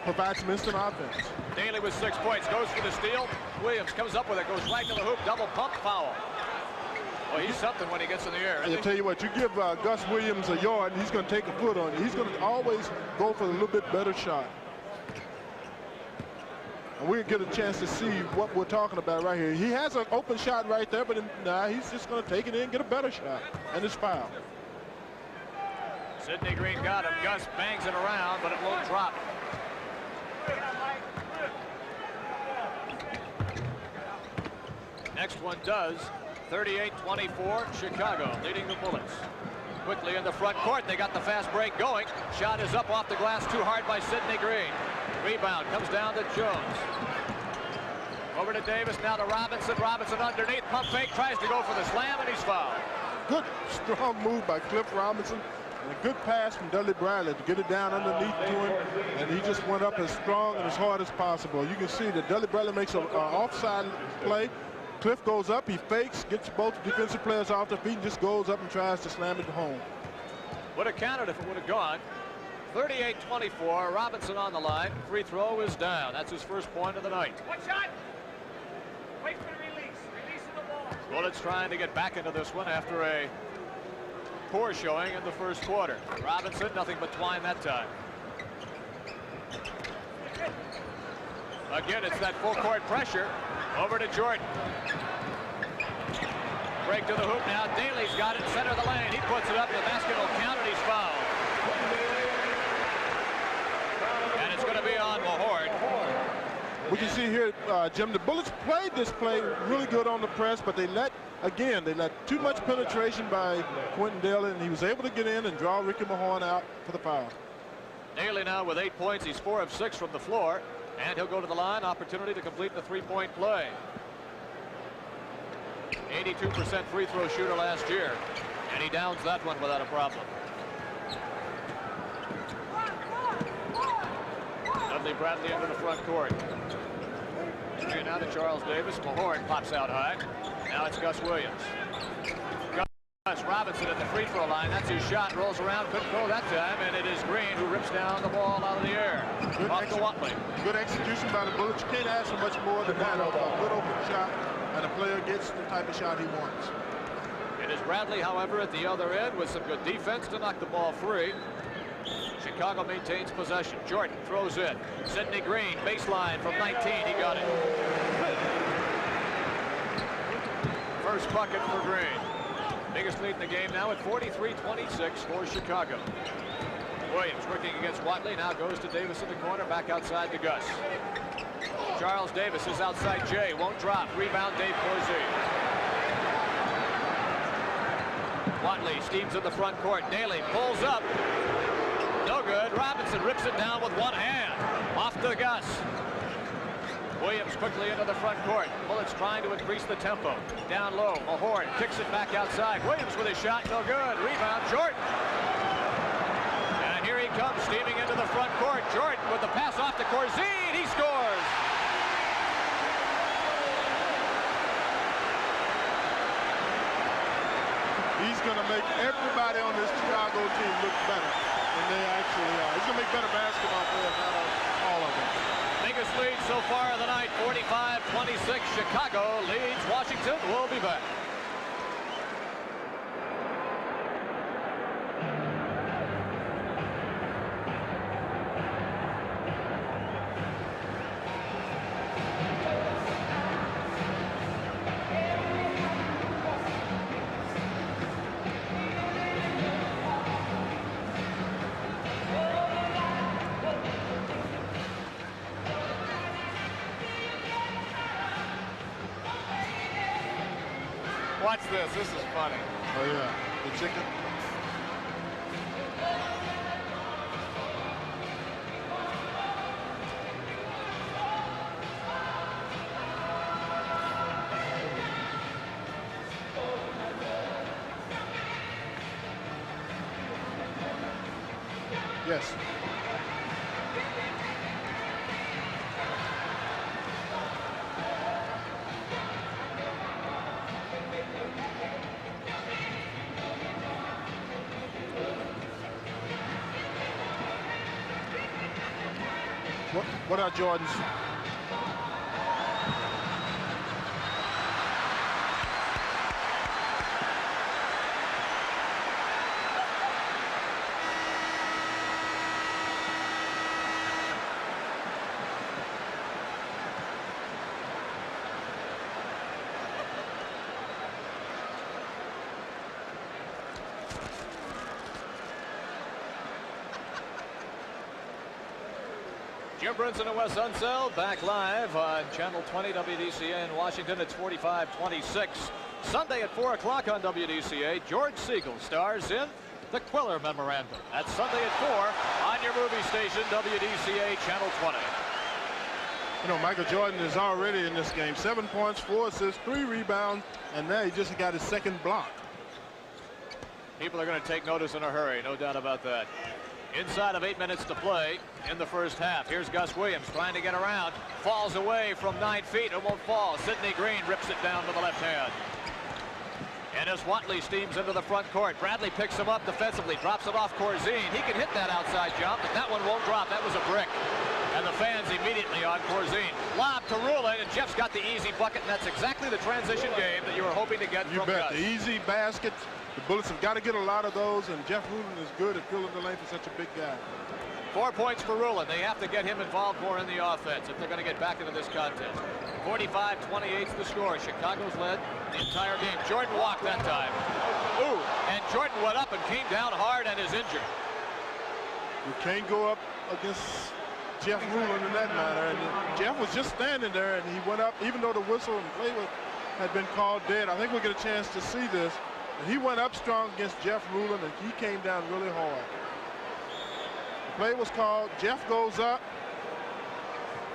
provide some instant offense. Daly with 6 points, goes for the steal. Williams comes up with it, goes right to the hoop, double pump foul. Well, he's something when he gets in the air. I'll tell you what, you give Gus Williams a yard, and he's going to take a foot on you. He's going to always go for a little bit better shot. And we'll get a chance to see what we're talking about right here. He has an open shot right there, but he's just going to take it in and get a better shot, and it's foul. Sidney Green got him. Gus bangs it around, but it won't drop. Next one does. 38-24, Chicago leading the Bullets. Quickly in the front court, they got the fast break going. Shot is up off the glass, too hard by Sidney Green. Rebound comes down to Jones. Over to Davis, now to Robinson. Robinson underneath, pump fake, tries to go for the slam, and he's fouled. Good, strong move by Cliff Robinson. And a good pass from Dudley Bradley to get it down underneath to him, and he just went up as strong and as hard as possible. You can see that Dudley Bradley makes an offside play. Cliff goes up, he fakes, gets both defensive players off their feet, and just goes up and tries to slam it home. Would have counted if it would have gone. 38-24, Robinson on the line. Free throw is down. That's his first point of the night. One shot. Wait for the release. Release of the ball. Bullets trying to get back into this one after a poor showing in the first quarter. Robinson, nothing but twine that time. Again, it's that full court pressure. Over to Jordan. Break to the hoop now. Daly's got it, center of the lane. He puts it up, the basket will count, and he's fouled. And it's going to be on Mahorn. We can see here, Jim, the Bullets played this play really good on the press, but they let too much penetration by Quentin Daly, and he was able to get in and draw Ricky Mahorn out for the foul. Daly now with 8 points. He's 4 of 6 from the floor, and he'll go to the line. Opportunity to complete the three-point play. 82% free throw shooter last year, and he downs that one without a problem. Dudley Bradley into the front court. Here now to Charles Davis. Mahorn pops out high. Now it's Gus Williams. Gus Robinson at the free throw line. That's his shot. Rolls around. Couldn't go that time. And it is Green who rips down the ball out of the air. Off to Watley. Good execution by the Bullets. You can't ask for much more than that. A good open shot. And the player gets the type of shot he wants. It is Bradley, however, at the other end with some good defense to knock the ball free. Chicago maintains possession. Jordan throws in. Sidney Green, baseline from 19. He got it. First bucket for Green. Biggest lead in the game now at 43-26 for Chicago. Williams working against Watley. Now goes to Davis in the corner. Back outside to Gus. Charles Davis is outside Jay. Won't drop. Rebound Dave Corzine. Watley steams in the front court. Daly pulls up. No good. Robinson rips it down with one hand. Off to Gus. Williams quickly into the front court. Bullets trying to increase the tempo. Down low. Mahorn kicks it back outside. Williams with his shot. No good. Rebound Jordan. And here he comes steaming into the front court. Jordan with the pass off to Corzine. He scores. He's going to make everybody on this Chicago team look better than they actually are. He's going to make better basketball players out of all of them. Biggest lead so far of the night, 45-26. Chicago leads Washington. We'll be back. Watch this. This is funny. Oh, yeah. The chicken. Yes. What are Jordan's? Jim Brunson and Wes Unseld back live on Channel 20 WDCA in Washington. It's 45-26. Sunday at 4 o'clock on WDCA. George Siegel stars in The Quiller Memorandum. That's Sunday at 4 on your movie station, WDCA Channel 20. You know, Michael Jordan is already in this game. 7 points, 4 assists, 3 rebounds, and now he just got his second block. People are going to take notice in a hurry, no doubt about that. Inside of 8 minutes to play in the first half. Here's Gus Williams trying to get around. Falls away from 9 feet. It won't fall. Sidney Green rips it down with the left hand. And as Watley steams into the front court, Bradley picks him up defensively, drops it off Corzine. He can hit that outside jump, but that one won't drop. That was a brick. And the fans immediately on Corzine. Lob to Rulin, and Jeff's got the easy bucket, and that's exactly the transition game that you were hoping to get from Gus. You bet. The easy basket. The Bullets have got to get a lot of those, and Jeff Rulin is good at filling the lane for such a big guy. 4 points for Rulin. They have to get him involved more in the offense if they're going to get back into this contest. 45-28 is the score. Chicago's led the entire game. Jordan walked that time. Ooh, and Jordan went up and came down hard and is injured. You can't go up against Jeff Rulin in that manner. And Jeff was just standing there, and he went up, even though the whistle and play had been called dead. I think we'll get a chance to see this. He went up strong against Jeff Rulin, and he came down really hard. The play was called. Jeff goes up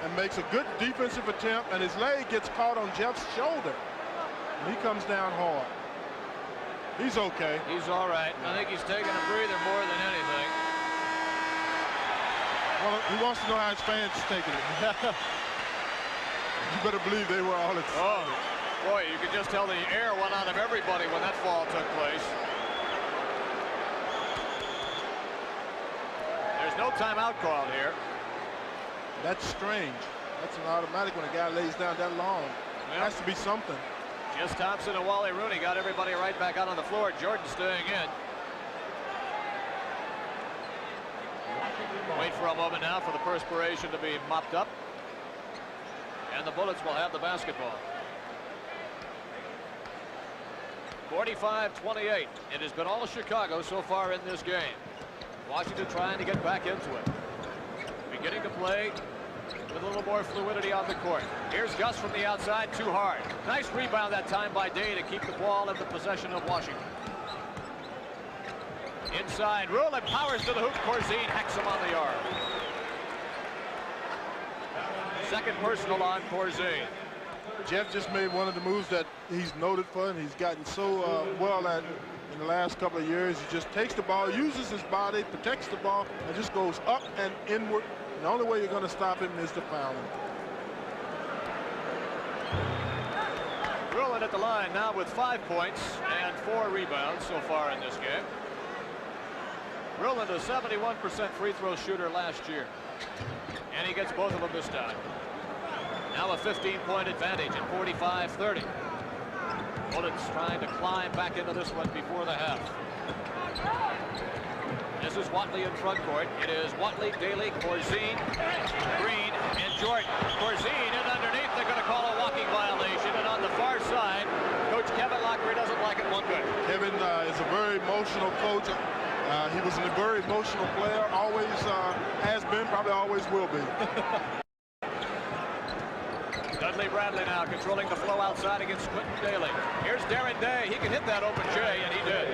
and makes a good defensive attempt, and his leg gets caught on Jeff's shoulder. And he comes down hard. He's okay. He's all right. I think he's taking a breather more than anything. He wants to know how his fans are taking it. You better believe they were all excited. Oh, boy, you could just tell the air went out of everybody when that fall took place. There's no timeout called here. That's strange. That's an automatic when a guy lays down that long. It has to be something. Jess Thompson and Wally Rooney got everybody right back out on the floor. Jordan staying in. Wait for a moment now for the perspiration to be mopped up. And the Bullets will have the basketball. 45-28. It has been all Chicago so far in this game. Washington trying to get back into it. Beginning to play with a little more fluidity on the court. Here's Gus from the outside, too hard. Nice rebound that time by Day to keep the ball in the possession of Washington. Inside, Rulin powers to the hoop. Corzine hacks him on the arm. Second personal on Corzine. Jeff just made one of the moves that he's noted for, and he's gotten so well at in the last couple of years. He just takes the ball, uses his body, protects the ball, and just goes up and inward. And the only way you're going to stop him is to foul him. Rulin at the line now with 5 points and 4 rebounds so far in this game. Rulin, a 71% free throw shooter last year. And he gets both of them this time. Now a 15-point advantage at 45-30. Bullets trying to climb back into this one before the half. This is Watley in front court. It is Watley, Daly, Corzine, Green, and Jordan. Corzine in underneath. They're going to call a walking violation. And on the far side, Coach Kevin Lockery doesn't like it one bit. Kevin is a very emotional coach. He was a very emotional player. Always has been, probably always will be. Dudley Bradley now controlling the flow outside against Quentin Daly. Here's Darren Day. He can hit that open J, and he did.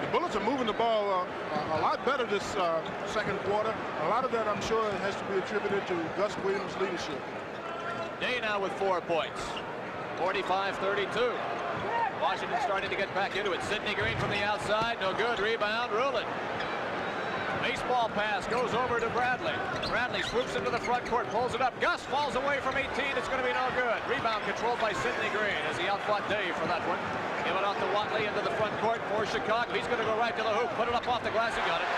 The Bullets are moving the ball a lot better this second quarter. A lot of that, I'm sure, has to be attributed to Gus Williams' leadership. Day now with 4 points. 45-32. Washington starting to get back into it. Sidney Green from the outside. No good. Rebound. Rulin. Baseball pass goes over to Bradley. Bradley swoops into the front court, pulls it up. Gus falls away from 18. It's going to be no good. Rebound controlled by Sidney Green as he outfought Dave for that one. Give it off to Watley into the front court for Chicago. He's going to go right to the hoop. Put it up off the glass. He got it.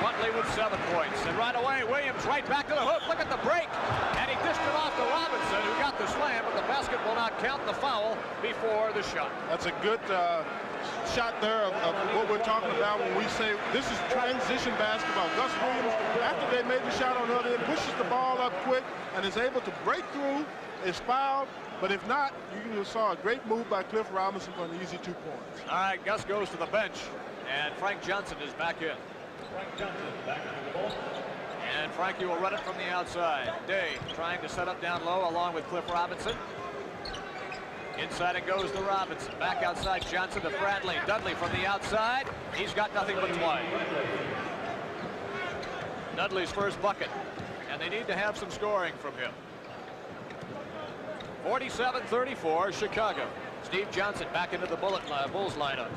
Watley with 7 points. And right away, Williams right back to the hoop. Look at the break. And he dished it off to Robinson, who got the slam, but the basket will not count the foul before the shot. That's a good shot there of what we're talking about when we say this is transition basketball. Gus Williams, after they made the shot on the other end, pushes the ball up quick and is able to break through, is fouled. But if not, you saw a great move by Cliff Robinson for an easy 2 points. All right, Gus goes to the bench, and Frank Johnson is back in. And Frankie will run it from the outside. Day trying to set up down low along with Cliff Robinson. Inside it goes to Robinson. Back outside Johnson to Bradley. Dudley from the outside. He's got nothing but twine. Dudley's first bucket. And they need to have some scoring from him. 47-34 Chicago. Steve Johnson back into the Bulls lineup.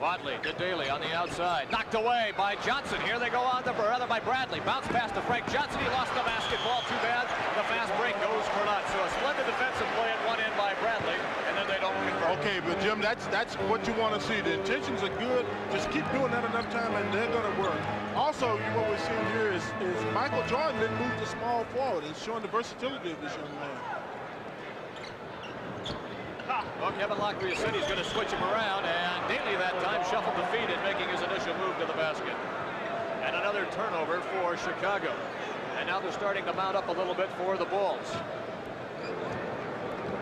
Watley to Daly on the outside. Knocked away by Johnson. Here they go on the rather by Bradley. Bounce pass to Frank Johnson. He lost the basketball. Too bad. The fast break goes for naught. So a splendid defensive play at one end by Bradley, and then they don't convert. Okay, but Jim, that's what you want to see. The intentions are good. Just keep doing that enough time, and they're going to work. Also, what we're seeing here is Michael Jordan didn't move to small forward. It's showing the versatility of this young man. Well, Kevin Lockery said he's going to switch him around, and Daly that time shuffled the feet in making his initial move to the basket. And another turnover for Chicago. And now they're starting to mount up a little bit for the Bulls.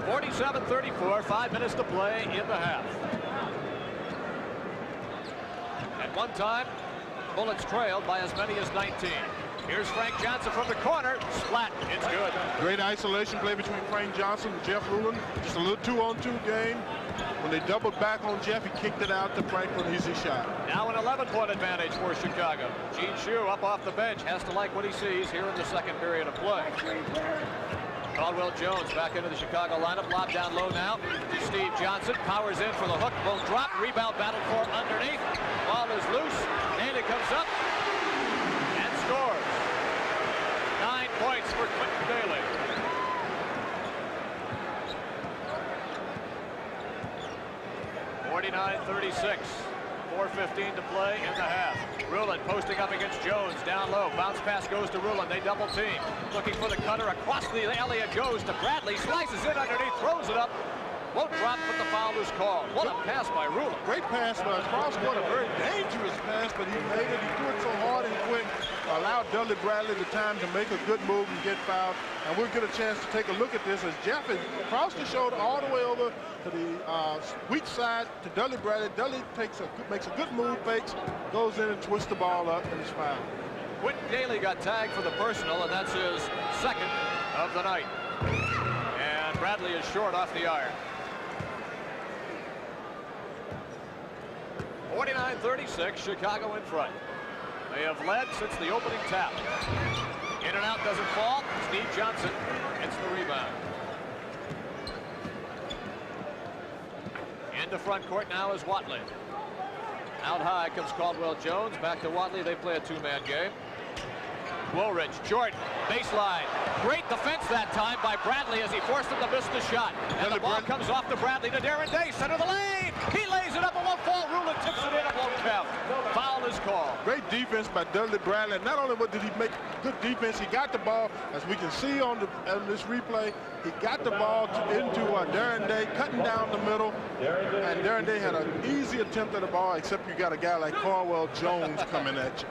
47-34, 5 minutes to play in the half. At one time, Bullets trailed by as many as 19. Here's Frank Johnson from the corner. Splat. It's good. Great isolation play between Frank Johnson and Jeff Rulin. Just a little 2-on-2 game. When they doubled back on Jeff, he kicked it out to Frank for an easy shot. Now an 11-point advantage for Chicago. Gene Shue up off the bench. Has to like what he sees here in the second period of play. Caldwell Jones back into the Chicago lineup. Lob down low now to Steve Johnson. Powers in for the hook. Won't drop. Rebound battle for underneath. Ball is loose. And Bradley comes up and scores. 9 points for Quinton Daly. (49-36). 4:15 to play in the half. Rulin posting up against Jones, down low. Bounce pass goes to Rulin. They double team. Looking for the cutter across the alley. It goes to Bradley. Slices it underneath, throws it up. Won't drop, but the foul is called. What a pass by Rulin. Great pass by cross-court, a very dangerous pass, but he made it. He threw it so hard and quick. Allowed Dudley Bradley the time to make a good move and get fouled. And we'll get a chance to take a look at this as Jeff is across the shoulder all the way over to the weak side to Dudley Bradley. Dudley makes a good move, fakes, goes in and twists the ball up, and it's fouled. Quinton Daly got tagged for the personal, and that's his second of the night. And Bradley is short off the iron. 49-36, Chicago in front. They have led since the opening tap. In and out doesn't fall. Steve Johnson gets the rebound. Into front court now is Watley. Out high comes Caldwell Jones. Back to Watley. They play a two-man game. Woolridge, Jordan, baseline. Great defense that time by Bradley as he forced him to miss the shot. And the ball comes off to Bradley to Darren Day, center of the lane. He lays it up, it won't fall. Rulin tips it in, it won't count. Foul is called. Great defense by Dudley Bradley. Not only did he make good defense, he got the ball, as we can see on this replay, he got the ball into Darren Day, cutting down the middle. And Darren Day had an easy attempt at the ball, except you got a guy like Caldwell Jones coming at you.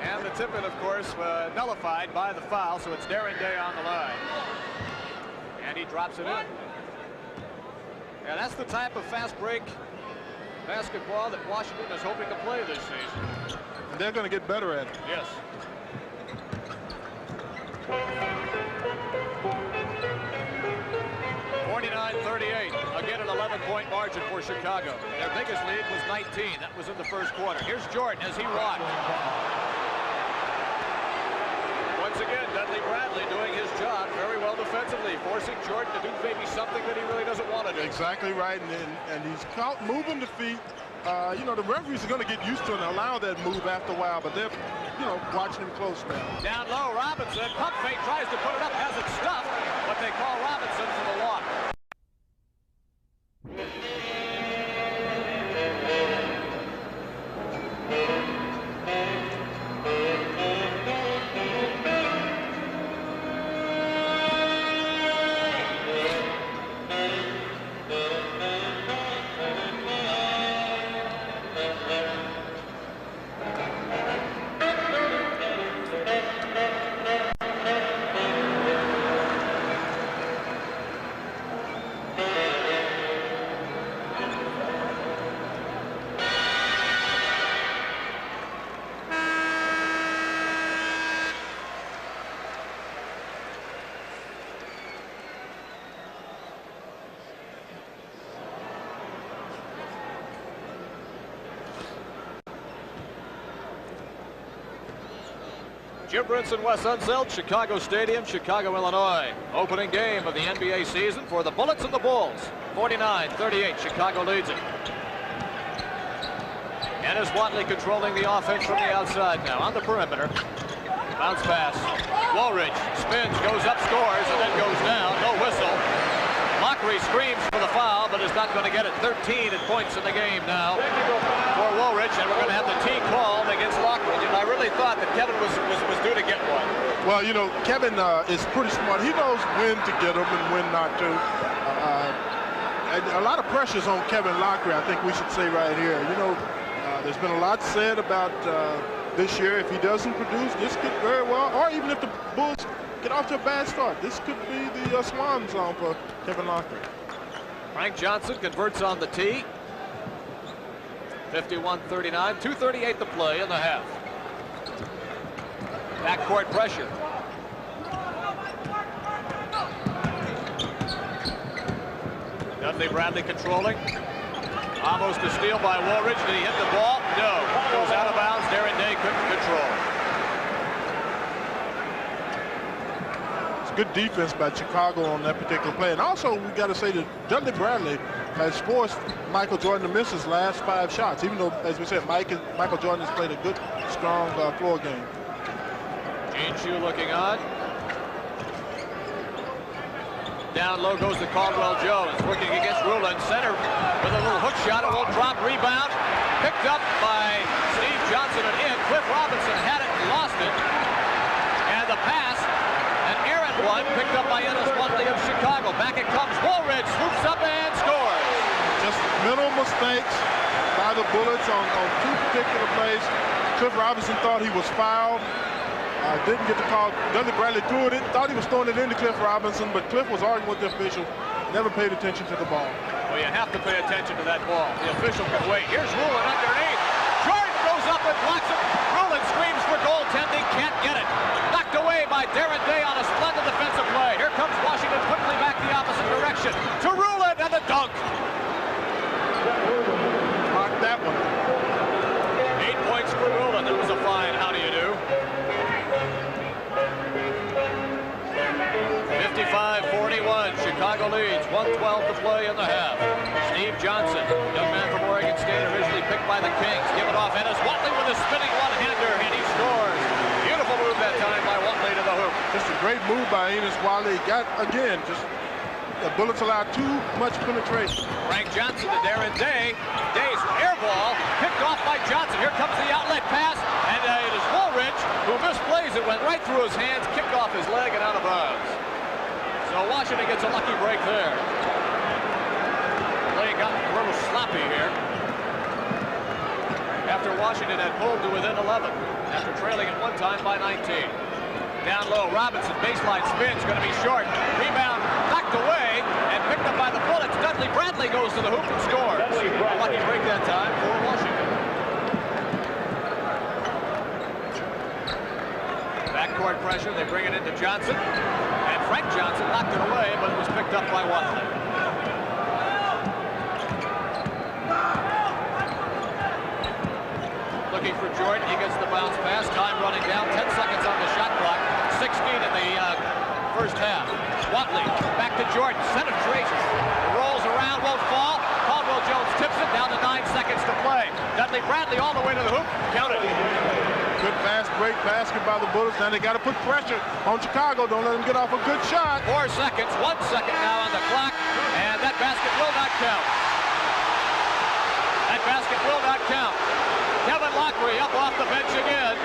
And the tip-in, of course, nullified by the foul, so it's Darren Day on the line. And he drops it in. Yeah, that's the type of fast break basketball that Washington is hoping to play this season. And they're going to get better at it. Yes. (49-38). Again, an 11-point margin for Chicago. Their biggest lead was 19. That was in the first quarter. Here's Jordan as he rocked. Once again, Dudley Bradley doing his job very well defensively, forcing Jordan to do maybe something that he really doesn't want to do. Exactly right, and he's caught moving the feet. You know, the referees are going to get used to it and allow that move after a while, but they're, you know, watching him close now. Down low, Robinson, pump fake, tries to put it up, has it stuffed, but they call Robinson for the lock. Jim Brinson, Wes Unseld, Chicago Stadium, Chicago, Illinois. Opening game of the NBA season for the Bullets and the Bulls. 49-38, Chicago leads it. And is Watley controlling the offense from the outside now on the perimeter. Bounce pass. Woolridge spins, goes up, scores, and then goes down. No whistle. Lockery screams for the foul, but is not going to get it. 13 points in the game now for Woolridge, and we're going to have the tee called against Lockery. And I really thought that Kevin was due to get one. Well, you know, Kevin is pretty smart. He knows when to get them and when not to. And a lot of pressures on Kevin Lockery, I think we should say right here. You know, there's been a lot said about this year. If he doesn't produce, this could very well, or even if the Bulls get off to a bad start, this could be the swan song for Kevin Lockery. Frank Johnson converts on the tee. 51-39, 2:38 to play in the half. Backcourt pressure. Dudley Bradley controlling. Almost a steal by Woolridge. Did he hit the ball? No. Goes out of bounds. Darren Day couldn't control. good defense by Chicago on that particular play. And also, we got to say that Dudley Bradley has forced Michael Jordan to miss his last 5 shots, even though, as we said, Michael Jordan has played a good, strong floor game. Gene Shue looking on. Down low goes to Caldwell Jones, working against Ruland. Center with a little hook shot. It won't drop. Rebound. Picked up by Steve Johnson and in. Cliff Robinson had it and lost it. And the pass, an errant one, picked up by Ennis Whatley of Chicago. Back it comes. Woolridge swoops up and scores. Just mental mistakes by the Bullets on 2 particular plays. Cliff Robinson thought he was fouled. Didn't get the call. Dudley Bradley threw it in, thought he was throwing it into Cliff Robinson, but Cliff was arguing with the official, never paid attention to the ball. Well, you have to pay attention to that ball. The official can wait. Here's Ruland underneath. Jordan goes up and blocks it. Ruland screams for goaltending, can't get it. Knocked away by Darren Day on a splendid defensive play. Here comes Washington quickly back the opposite direction. To Ruland and the dunk. Mark that one. 8 points for Ruland. It was a fine. How do you do? 55-41, Chicago leads, 1:12 to play in the half. Steve Johnson, young man from Oregon State, originally picked by the Kings. Give it off, Ennis Whatley with a spinning one-hander, and he scores. Beautiful move that time by Whatley to the hoop. Just a great move by Ennis Whatley. Got, again, just the Bullets allowed too much penetration. Frank Johnson to Darren Day. Day's air ball, picked off by Johnson. Here comes the outlet pass, and it is Woolridge who misplays it, went right through his hands, kicked off his leg, and out of bounds. So Washington gets a lucky break there. Play got a little sloppy here. After Washington had pulled to within 11. After trailing at one time by 19. Down low, Robinson, baseline spins, going to be short. Rebound knocked away and picked up by the Bullets. Dudley Bradley goes to the hoop and scores. A lucky break that time for Washington. Backcourt pressure, they bring it into Johnson. And Frank Johnson knocked it away, but it was picked up by Whatley. Looking for Jordan, he gets the bounce pass. Time running down, 10 seconds on the shot clock. 6 feet in the first half. Whatley back to Jordan, center traces. Rolls around, won't fall. Caldwell Jones tips it down to 9 seconds to play. Dudley Bradley all the way to the hoop. Counted. Good fast break basket by the Bullets. Now they got to put pressure on Chicago. Don't let them get off a good shot. 4 seconds, 1 second now on the clock, and that basket will not count. That basket will not count. Kevin Lockery up off the bench again.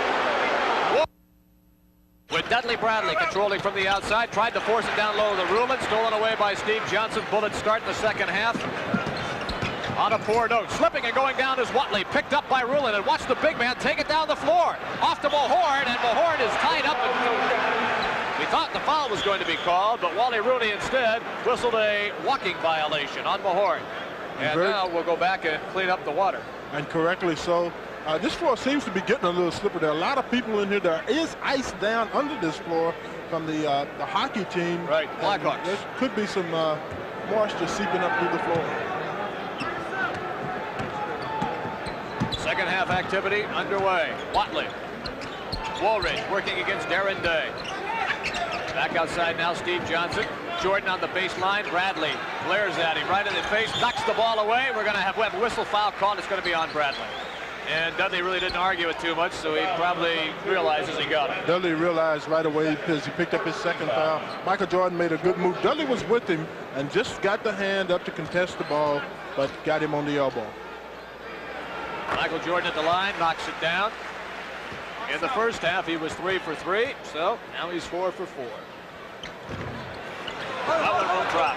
With Dudley Bradley controlling from the outside, tried to force it down low to Ruland, stolen away by Steve Johnson. Bullets start the second half. On a poor note, slipping and going down is Whatley, picked up by Ruland, and watch the big man take it down the floor. Off to Mahorn, and Mahorn is tied up. We thought the foul was going to be called, but Wally Rooney instead whistled a walking violation on Mahorn. And now we'll go back and clean up the water. And correctly so. This floor seems to be getting a little slippery. There are a lot of people in here. There is ice down under this floor from the hockey team. Right, Blackhawks. There could be some moisture seeping up through the floor. Second half activity underway. Whatley. Woolridge working against Darren Day. Back outside now, Steve Johnson. Jordan on the baseline. Bradley glares at him right in the face, knocks the ball away. We're going to have a whistle foul called. It's going to be on Bradley. And Dudley really didn't argue it too much, so he probably realizes he got it. Dudley realized right away because he picked up his second foul. Michael Jordan made a good move. Dudley was with him and just got the hand up to contest the ball, but got him on the elbow. Michael Jordan at the line, knocks it down. In the first half, he was 3 for 3, so now he's 4 for 4. Another room drop.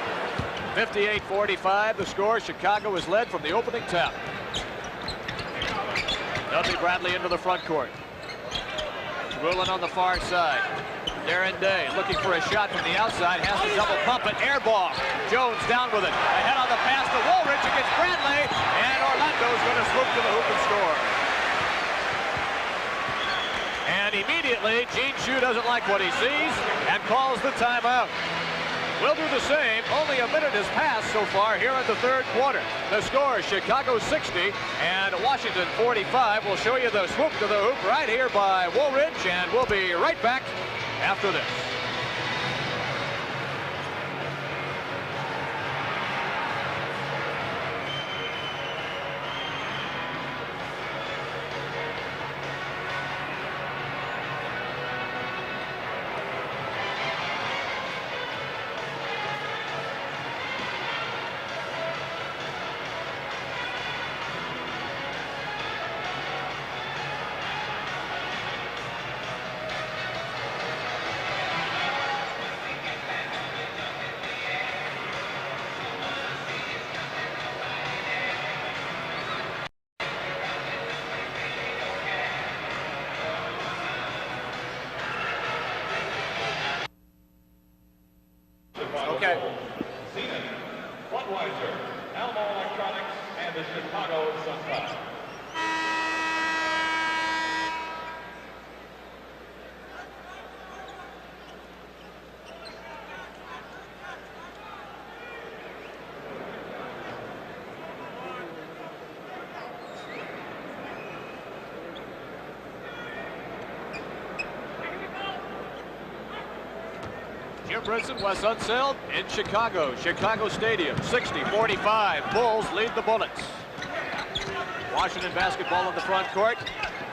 58-45, the score. Chicago is led from the opening tap. Dudley Bradley into the front court. Ruland on the far side. Darren Day looking for a shot from the outside, has to double pump it, air ball. Jones down with it. Ahead on the pass to Woolridge against Bradley, and Orlando's going to swoop to the hoop and score. And immediately, Gene Shue doesn't like what he sees and calls the timeout. We'll do the same. Only a minute has passed so far here in the third quarter. The score, Chicago 60 and Washington 45. We'll show you the swoop to the hoop right here by Woolridge, and we'll be right back after this. Jim Brinson, Wes Unseld in Chicago Stadium. 60-45. Bulls lead the Bullets. Washington basketball in the front court.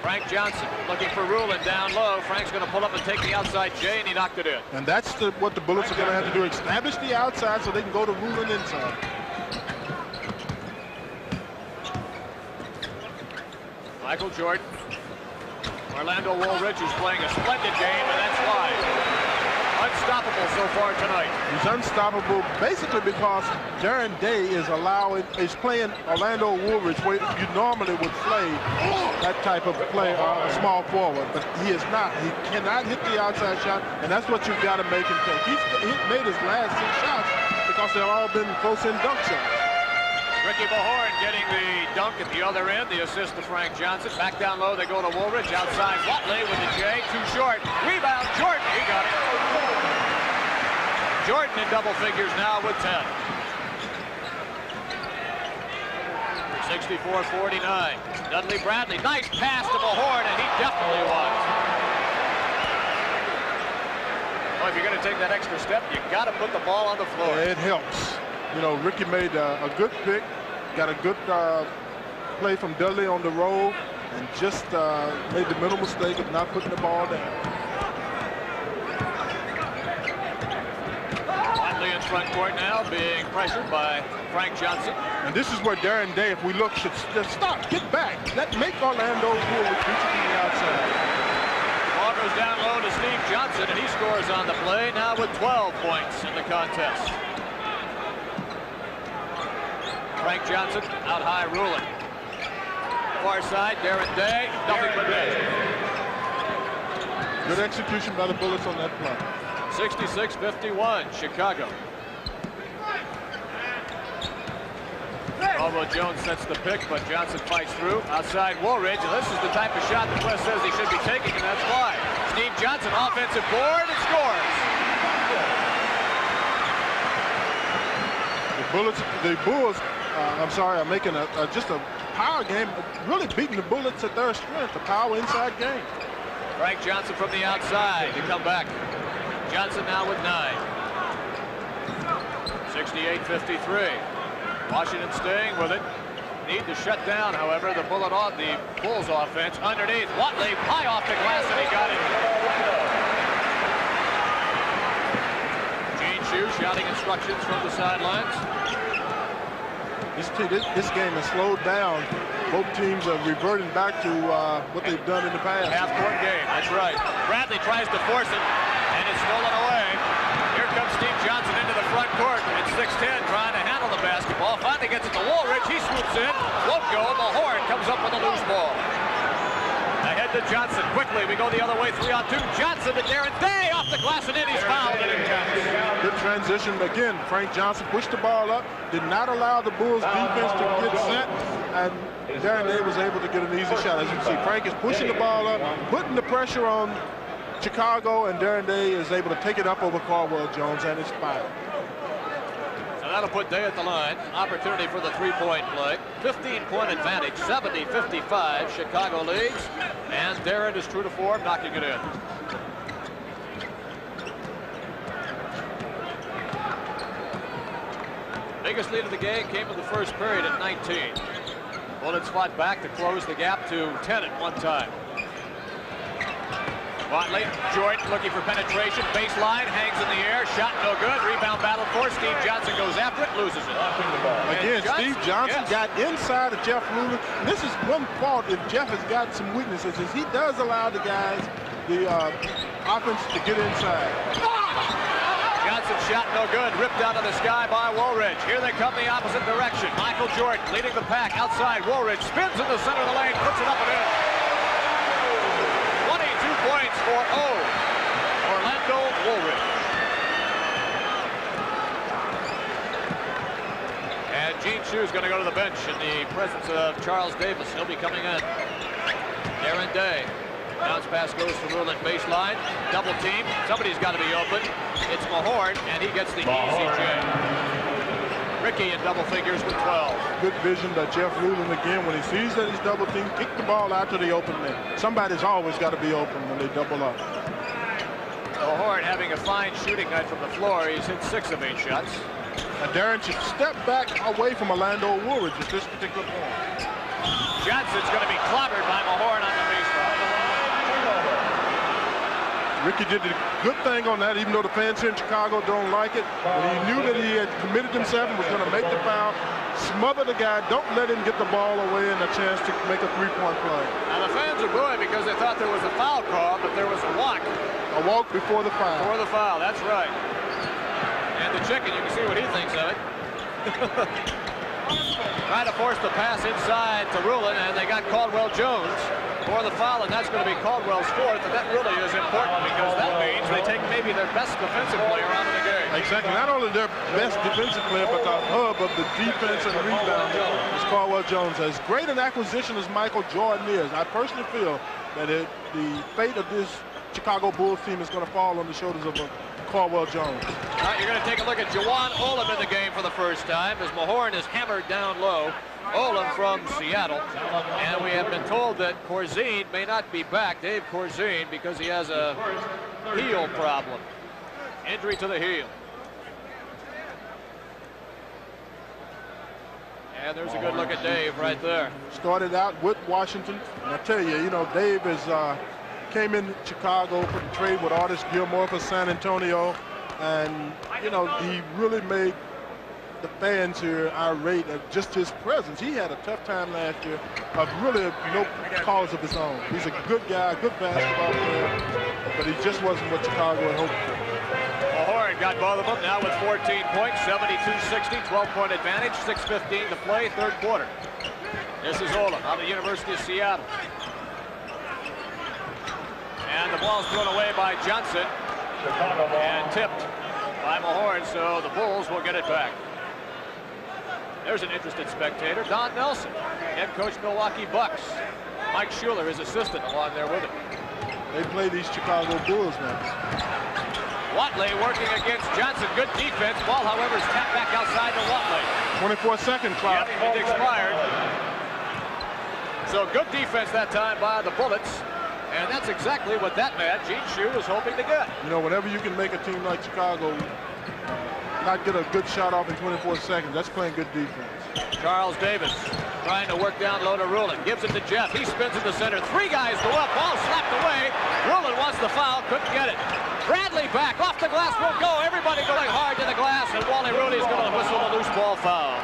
Frank Johnson looking for Rulin down low. Frank's going to pull up and take the outside J, and he knocked it in. And that's what the Bullets are going to have to do. Establish the outside so they can go to Rulin inside. Michael Jordan. Orlando Woolridge is playing a splendid game, and that's why. Unstoppable so far tonight. He's unstoppable basically because Darren Day is playing Orlando Woolridge where you normally would play that type of play, a small forward, but he is not. He cannot hit the outside shot, and that's what you've got to make him take. He's made his last 6 shots because they've all been close-in dunk shots. Ricky Mahorn getting the dunk at the other end, the assist to Frank Johnson. Back down low, they go to Woolridge. Outside, Watley with the J, too short. Rebound, Jordan, he got it. Jordan in double figures now with 10. 64-49. Dudley Bradley, nice pass to Mahorn, and he definitely was. Well, if you're going to take that extra step, you got to put the ball on the floor. It helps. You know, Ricky made a good pick, got a good play from Dudley on the roll, and just made the mental mistake of not putting the ball down. Watley in front court now, being pressured by Frank Johnson. And this is where Darren Day, if we look, should stop, get back. Make Orlando Woolridge reach it to the outside. Ball goes down low to Steve Johnson, and he scores on the play now with 12 points in the contest. Frank Johnson out high, Rulin. Far side, Darren Day, nothing but net. Good execution by the Bullets on that play. 66-51, Chicago. Although Jones sets the pick, but Johnson fights through. Outside Woolridge, and this is the type of shot that Wes says he should be taking, and that's why. Steve Johnson, offensive board, and scores. The Bulls, are making just a power game, really beating the Bullets at their strength, a power inside game. Frank Johnson from the outside to come back. Johnson now with 9. 68-53. Washington staying with it. Need to shut down, however, the Bulls offense. Underneath, Watley, high off the glass, and he got it. Gene Shue shouting instructions from the sidelines. This game has slowed down. Both teams are reverting back to what they've done in the past. Half-court game, that's right. Bradley tries to force it, and it's stolen away. Here comes Steve Johnson into the front court at 6'10", trying to handle the basketball. Finally gets it to Woolridge. He swoops in. Won't go. Mahorn comes up with a loose ball. Ahead to Johnson. Quickly, we go the other way. 3-on-2. Johnson to Darren Day off the glass, and then he's fouled. And it counts. Good transition. Again, Frank Johnson pushed the ball up, did not allow the Bulls defense to get set, and Darren Day was able to get an easy shot. As you can see, Frank is pushing the ball up, putting the pressure on Chicago, and Darren Day is able to take it up over Caldwell Jones, and it's 5. So that'll put Day at the line. Opportunity for the three-point play. 15-point advantage, 70-55. Chicago leads, and Darren is true to form, knocking it in. Biggest lead of the game came in the first period at 19. Bullets fought back to close the gap to 10 at one time. Watley, Jordan looking for penetration, baseline, hangs in the air, shot no good, rebound battle for Steve Johnson, goes after it, loses it. Again, Steve Johnson got inside of Jeff Rulin. This is one fault if Jeff has got some weaknesses, is he does allow the guys, the offense to get inside. Johnson shot no good, ripped out of the sky by Woolridge. Here they come the opposite direction. Michael Jordan leading the pack outside. Woolridge spins in the center of the lane, puts it up and in. 22 points for Orlando Woolridge. And Gene Shue is going to go to the bench in the presence of Charles Davis. He'll be coming in. Darren Day. Bounce pass goes to Rulin baseline. Double team. Somebody's got to be open. It's Mahorn, and he gets the easy J. Ricky in double figures with 12. Good vision by Jeff Rulin again. When he sees that he's double teamed, kick the ball out to the open man. Somebody's always got to be open when they double up. Mahorn having a fine shooting night from the floor. He's hit 6 of 8 shots. And Darren should step back away from Orlando Woolridge at this particular point. Johnson's going to be clobbered by Mahorn on the baseline. Ricky did a good thing on that, even though the fans here in Chicago don't like it. But he knew that he had committed himself and was going to make the foul, smother the guy, don't let him get the ball away and a chance to make a three-point play. Now the fans are booing because they thought there was a foul call, but there was a walk. A walk before the foul. Before the foul, that's right. And the chicken, you can see what he thinks of it. Trying to force the pass inside to Rulin, and they got Caldwell Jones for the foul, and that's going to be Caldwell's 4th, and that really is important because that means they take maybe their best defensive player out of the game. Exactly. Not only their best defensive player, but the hub of the defense and rebound is Caldwell Jones. As great an acquisition as Michael Jordan is, I personally feel that the fate of this Chicago Bulls team is going to fall on the shoulders of Caldwell Jones. All right, you're going to take a look at Juwan Olam in the game for the first time as Mahorn is hammered down low. Olam from Seattle, and we have been told that Corzine may not be back, Dave Corzine, because he has a heel problem. Injury to the heel. And there's a good look at Dave right there. Started out with Washington, and I tell you, Dave is came in Chicago for the trade with Artis Gilmore for San Antonio, and he really made the fans here irate at just his presence. He had a tough time last year of really no cause of his own. He's a good guy, good basketball player, but he just wasn't what Chicago had hoped for. Mahorn got both of them now with 14 points, 72-60, 12-point advantage, 6:15 to play, third quarter. This is Olam out of the University of Seattle. And the ball's thrown away by Johnson and tipped by Mahorn, so the Bulls will get it back. There's an interested spectator, Don Nelson, head coach Milwaukee Bucks. Mike Schuler, his assistant, along there with him. They play these Chicago Bulls now. Watley working against Johnson. Good defense. Ball, however, is tapped back outside to Watley. 24-second clock. Yep, it expired. So good defense that time by the Bullets. And that's exactly what that man, Gene Shue, was hoping to get. Whenever you can make a team like Chicago not get a good shot off in 24 seconds, that's playing good defense. Charles Davis trying to work down low to Rulin. Gives it to Jeff. He spins in the center. 3 guys go up. Ball slapped away. Rulin wants the foul. Couldn't get it. Bradley back. Off the glass. Won't go. Everybody going hard to the glass. And Wally Rudy's going to whistle a loose ball foul.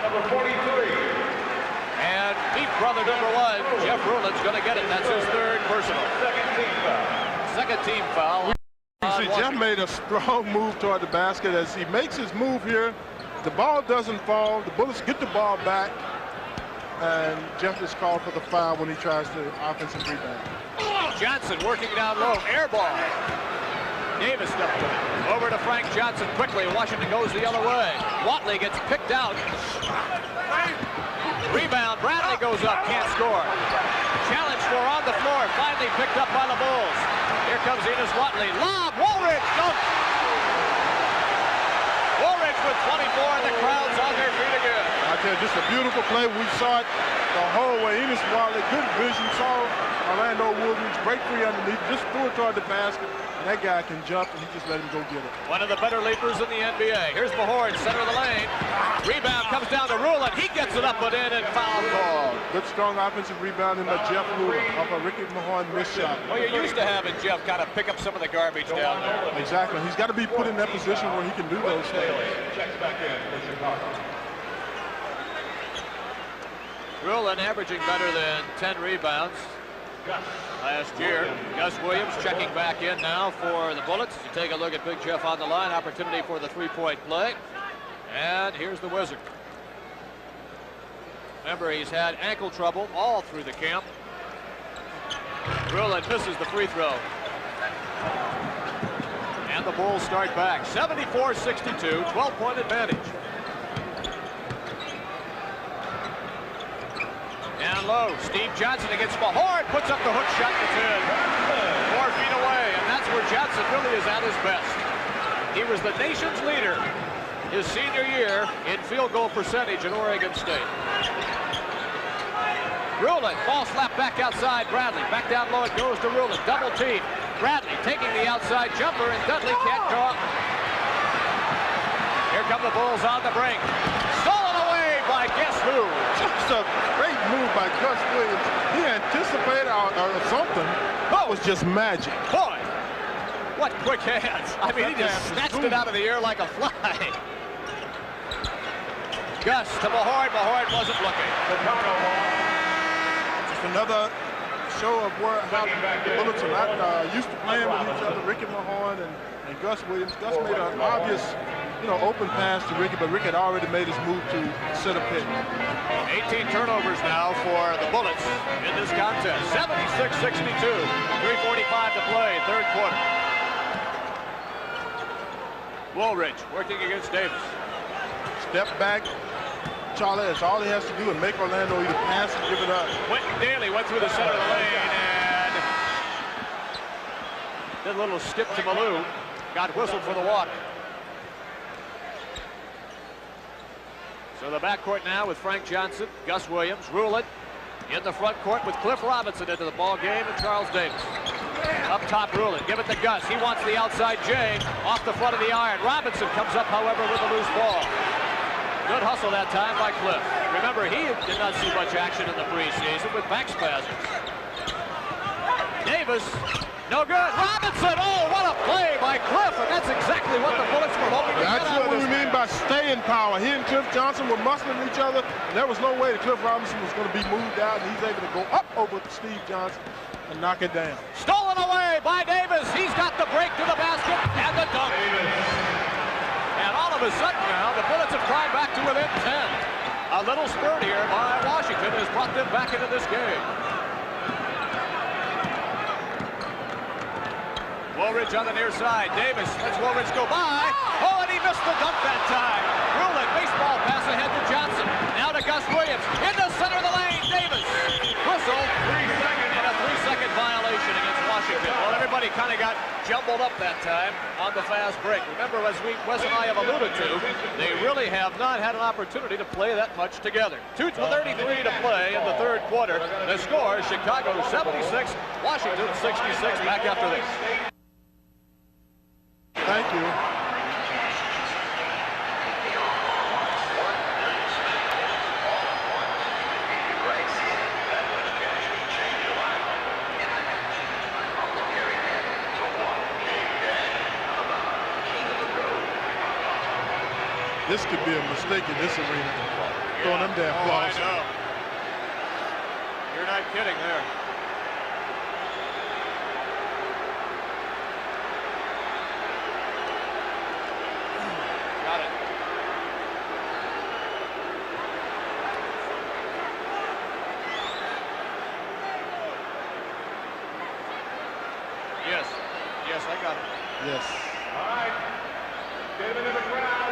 Number 43. And Beef brother number 1, Jeff Rulin's going to get it. That's his 3rd personal. Second team foul. You see, Jeff made a strong move toward the basket. As he makes his move here, the ball doesn't fall. The Bullets get the ball back, and Jeff is called for the foul when he tries to offensive rebound. Johnson working down low, air ball. Davis stepped to it. Over to Frank Johnson quickly. Washington goes the other way. Watley gets picked out. Rebound, Bradley goes up, can't score. Challenge for on the floor, finally picked up by the Bulls. Here comes Enos Watley. Lob, Woolridge, dunk. Woolridge with 24, and the crowd's on their feet again. I tell you, just a beautiful play. We saw it the whole way. Enos Watley, good vision, saw Orlando Woolridge break free underneath, just threw it toward the basket, and that guy can jump, and he just let him go get it. One of the better leapers in the NBA. Here's Mahorn, center of the lane. Rebound comes down to Rulin. He gets it up and in, and foul call. Good, strong offensive rebounding by Jeff Rulin off a Ricky Mahorn missed shot. Well, you're used to having Jeff kind of pick up some of the garbage down there. Exactly. He's got to be put in that position where he can do those things. Checks back in for Chicago. Rulin averaging better than 10 rebounds last year. Gus Williams checking back in now for the Bullets. You take a look at Big Jeff on the line. Opportunity for the three-point play. And here's the Wizard. Remember, he's had ankle trouble all through the camp. Rulin misses the free throw. And the Bulls start back. 74-62, 12-point advantage. Down low, Steve Johnson against Mahorn, puts up the hook shot that's in. 4 feet away, and that's where Johnson really is at his best. He was the nation's leader his senior year in field goal percentage at Oregon State. Rulin, ball slapped back outside. Bradley back down low. It goes to Rulin. Double team. Bradley taking the outside jumper, and Dudley can't go up. Here come the Bulls on the break. Stolen away by guess who? Just a great move by Gus Williams. He anticipated or something. That was just magic. Boy, what quick hands. I mean, he just snatched it out of the air like a fly. Gus to Mahorn. Mahorn wasn't looking. Just another show of how the Bullets are not used to playing with each other. Ricky Mahorn and Gus Williams. Gus made an obvious, open pass to Ricky, but Ricky had already made his move to set a pick. 18 turnovers now for the Bullets in this contest. 76-62. 3:45 to play, third quarter. Woolridge working against Davis. Step back. Charlie, that's all he has to do and make Orlando either pass or give it up. Quentin Daly went through the center of the lane and did a little skip to Malou. Got whistled for the walk. So the backcourt now with Frank Johnson, Gus Williams, Rulin in the front court with Cliff Robinson into the ball game and Charles Davis. Up top, Rulin. Give it to Gus. He wants the outside J off the front of the iron. Robinson comes up, however, with a loose ball. Good hustle that time by Cliff. Remember, he did not see much action in the preseason with back spasms. Davis, no good. Robinson, oh, what a play by Cliff, and that's exactly what the Bullets were hoping to get That's out of what we this mean game. by staying power. He and Cliff Johnson were muscling each other. There was no way that Cliff Robinson was going to be moved out, and he's able to go up over Steve Johnson and knock it down. Stolen away by Davis. He's got the break to the basket and the dunk. And all of a sudden now, the Bullets have climbed back to within 10. A little spurt here by Washington has brought them back into this game. Woolridge on the near side. Davis lets Woolridge go by. Oh, and he missed the dunk that time. Rulin, baseball pass ahead to Johnson. Now to Gus Williams. In the center of the lane, Davis. Whistle. And a 3-second violation against Washington. Well, everybody kind of got jumbled up that time on the fast break. Remember, as Wes and I have alluded to, they really have not had an opportunity to play that much together. 2:33 to play in the third quarter. The score, Chicago 76, Washington 66. Back after this. Thank you. This could be a mistake in this arena. Throwing them damn balls. I know. You're not kidding there. Got it. Yes. Yes, I got it. Yes. All right. Give it to the crowd.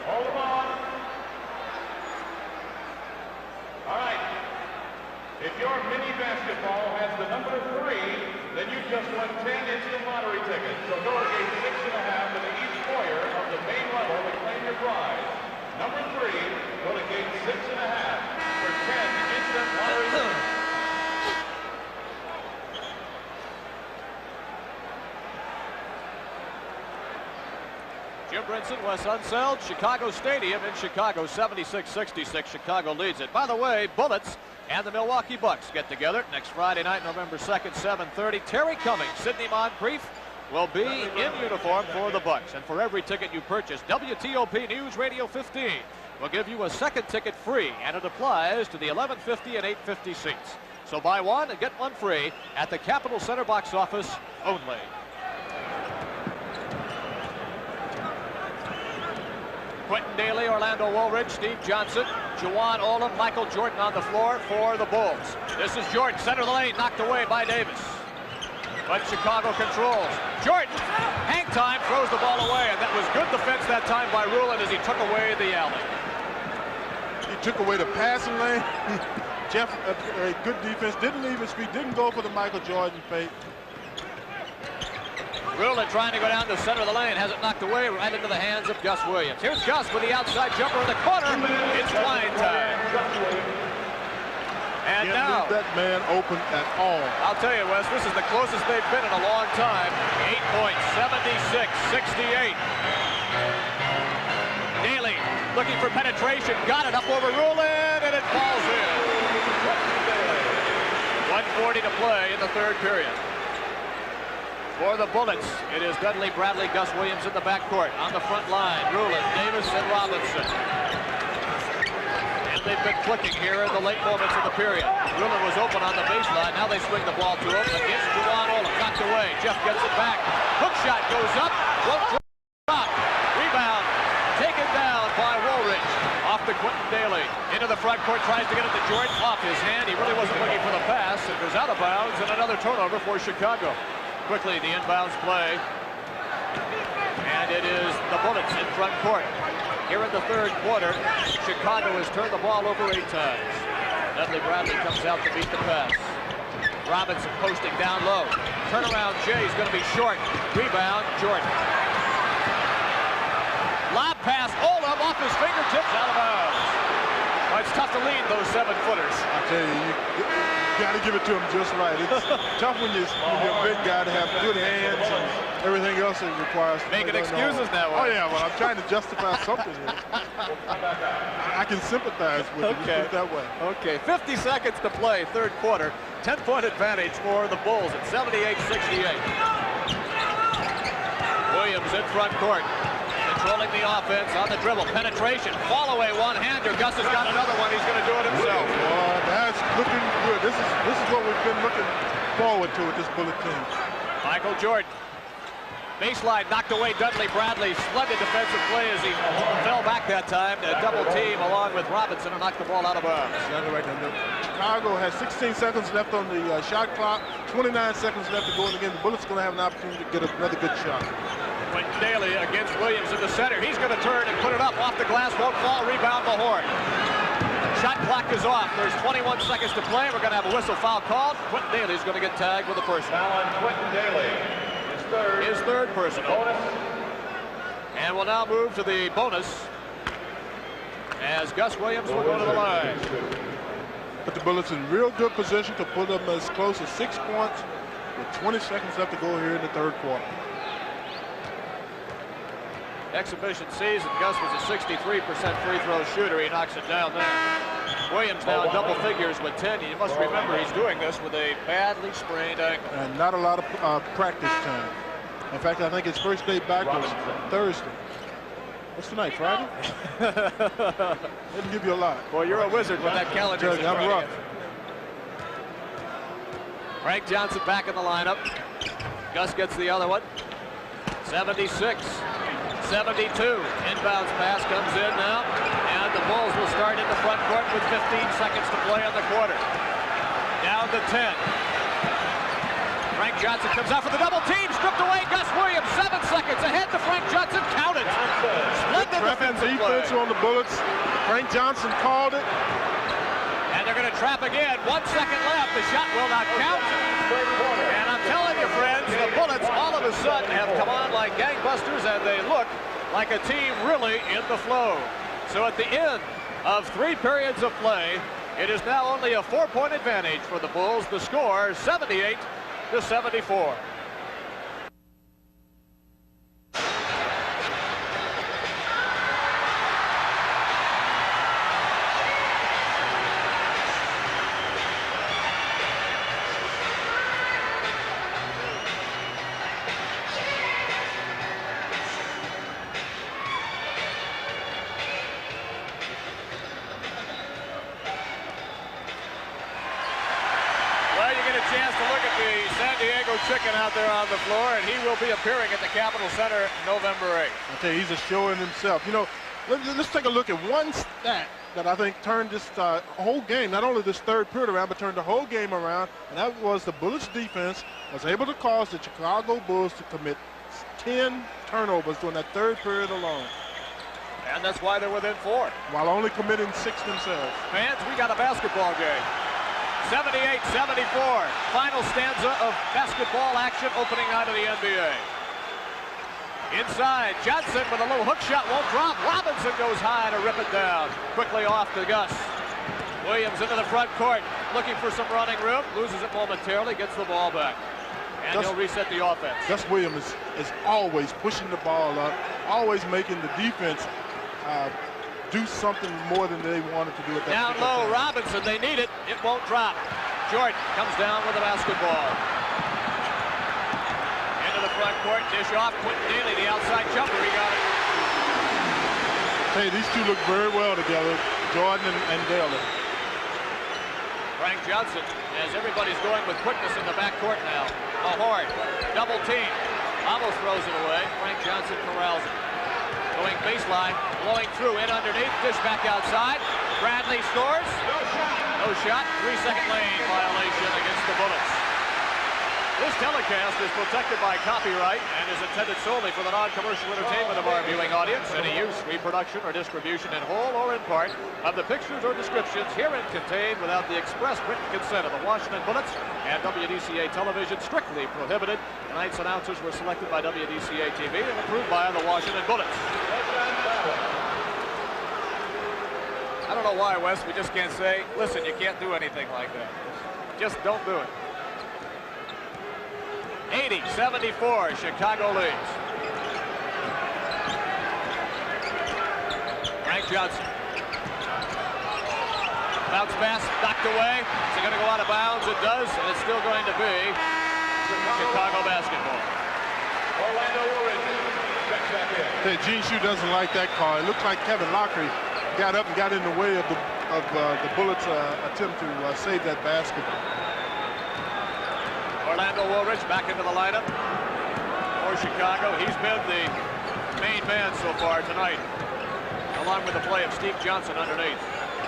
Hold them on. All right. If your mini basketball has the number 3, then you just won 10 instant lottery tickets. So go to gate 6.5 to the east foyer of the main level to claim your prize. Number 3, go to gate 6.5 for 10 instant lottery tickets. Jim Brinson, Wes Unseld, Chicago Stadium in Chicago, 76-66. Chicago leads it. By the way, Bullets and the Milwaukee Bucks get together next Friday night, November 2nd, 7:30. Terry Cummings, Sidney Moncrief will be in uniform for the Bucks. And for every ticket you purchase, WTOP News Radio 15 will give you a second ticket free, and it applies to the 1150 and 850 seats. So buy one and get one free at the Capitol Center box office only. Quentin Daly, Orlando Woolridge, Steve Johnson, Juwan Olam, Michael Jordan on the floor for the Bulls. This is Jordan, center of the lane, knocked away by Davis. But Chicago controls. Jordan, hang time, throws the ball away, and that was good defense that time by Rulin as he took away the alley. He took away the passing lane. Jeff, a good defense, didn't leave his feet, didn't go for the Michael Jordan fake. Rulin trying to go down the center of the lane, has it knocked away right into the hands of Gus Williams. Here's Gus with the outside jumper in the corner. It's wine time. And Can't now, leave that man open at all. I'll tell you, Wes, this is the closest they've been in a long time. 8 points, 76-68. Daly looking for penetration, got it up over Rulin, and it falls in. 1:40 to play in the third period. For the Bullets, it is Dudley, Bradley, Gus Williams in the backcourt. On the front line, Rulin, Davis, and Robinson. And they've been clicking here in the late moments of the period. Rulin was open on the baseline. Now they swing the ball to him against Juwan Olam. Knocked away. Jeff gets it back. Hook shot goes up. Won't drop. Rebound. Taken down by Woolridge. Off to Quentin Daly. Into the front court. Tries to get it to Jordan. Off his hand. He really wasn't looking for the pass. It goes out of bounds. And another turnover for Chicago. Quickly, the inbounds play. And it is the Bullets in front court. Here in the third quarter, Chicago has turned the ball over 8 times. Dudley Bradley comes out to beat the pass. Robinson posting down low. Turnaround Jay is going to be short. Rebound, Jordan. Lob pass, Olam off his fingertips, out of bounds. Well, it's tough to lead those 7-footers. I tell you, you got to give it to him just right. It's tough when you're a big guy to have good hands and everything else it requires. Making excuses now. Oh yeah, well I'm trying to justify something here. I can sympathize with it, put it that way. Okay, 50 seconds to play, third quarter. 10-point advantage for the Bulls at 78-68. Williams in front court. Controlling the offense on the dribble. Penetration. Fall away one-hander. Gus has got another one. He's going to do it himself. That's looking good. This is what we've been looking forward to with this Bullet team. Michael Jordan. Baseline knocked away Dudley Bradley. Splendid defensive play as he fell back that time. A double team along with Robinson and knocked the ball out of bounds. Exactly right. Chicago has 16 seconds left on the shot clock. 29 seconds left to go. And again, the Bullets going to have an opportunity to get another good shot. Quentin Daly against Williams in the center. He's going to turn and put it up off the glass. Won't fall. Rebound Mahorn. Shot clock is off. There's 21 seconds to play. We're going to have a whistle foul called. Quentin Daly is going to get tagged with a personal. Now on Quentin Daly. His third personal. Bonus. And we'll now move to the bonus as Gus Williams will go to the line. Put the Bullets in real good position to put them as close as 6 points with 20 seconds left to go here in the third quarter. Exhibition season, Gus was a 63% free throw shooter. He knocks it down there. Williams now in double figures with 10. You must remember he's doing this with a badly sprained ankle. And not a lot of practice time. In fact, I think his first day back was Thursday. What's tonight, Friday? Didn't give you a lot. Boy, you're a wizard with that calendar. I'm rough. Frank Johnson back in the lineup. Gus gets the other one. 76. 72. Inbounds pass comes in now. And the Bulls will start in the front court with 15 seconds to play in the quarter. Down to 10. Frank Johnson comes out for the double team. Stripped away. Gus Williams. 7 seconds ahead to Frank Johnson. Count it. Splendid defensive defense play. on the Bullets. Frank Johnson called it. And they're going to trap again. 1 second left. The shot will not count. And I'm telling you, friends, the Bullets all of a sudden have come on like gangbusters, and they look like a team really in the flow. So at the end of 3 periods of play, it is now only a 4-point advantage for the Bulls. The score, 78-74. Chicken out there on the floor, and he will be appearing at the Capitol Center November 8th. I tell you, he's a show in himself. You know, let's take a look at one stat that I think turned this whole game, not only this third period around, but turned the whole game around, and that was the Bullets defense was able to cause the Chicago Bulls to commit 10 turnovers during that third period alone. And that's why they're within 4. While only committing 6 themselves. Fans, we got a basketball game. 78-74, final stanza of basketball action opening night of the NBA. Inside, Johnson with a little hook shot, won't drop. Robinson goes high to rip it down. Quickly off to Gus. Williams into the front court. looking for some running room, loses it momentarily, gets the ball back. And he'll reset the offense. Gus Williams is always pushing the ball up, always making the defense do something more than they wanted to do at that Down low, Robinson, they need it. It won't drop. Jordan comes down with the basketball. Into the front court, dish off, Quentin Daly, the outside jumper, he got it. Hey, these two look very well together, Jordan and Daly. Frank Johnson, as everybody's going with quickness in the backcourt now. Mahorn, double team, almost throws it away. Frank Johnson corrals it. Going baseline, blowing through, in underneath, dish back outside. Bradley scores. No shot, 3-second lane violation against the Bullets. This telecast is protected by copyright and is intended solely for the non-commercial entertainment of our viewing audience. Any use, reproduction, or distribution in whole or in part of the pictures or descriptions herein contained without the express written consent of the Washington Bullets and WDCA Television strictly prohibited. Tonight's announcers were selected by WDCA TV and approved by the Washington Bullets. I don't know why, Wes, we just can't say, listen, you can't do anything like that. Just don't do it. 80-74, Chicago leads. Frank Johnson. Bounce pass, knocked away. Is it going to go out of bounds? It does, and it's still going to be Chicago basketball. Orlando Woolridge checks back in. Hey, Gene Shue doesn't like that call. It looks like Kevin Lockery got up and got in the way of the Bullets' attempt to save that basketball. Orlando Woolridge back into the lineup for Chicago. He's been the main man so far tonight, along with the play of Steve Johnson underneath.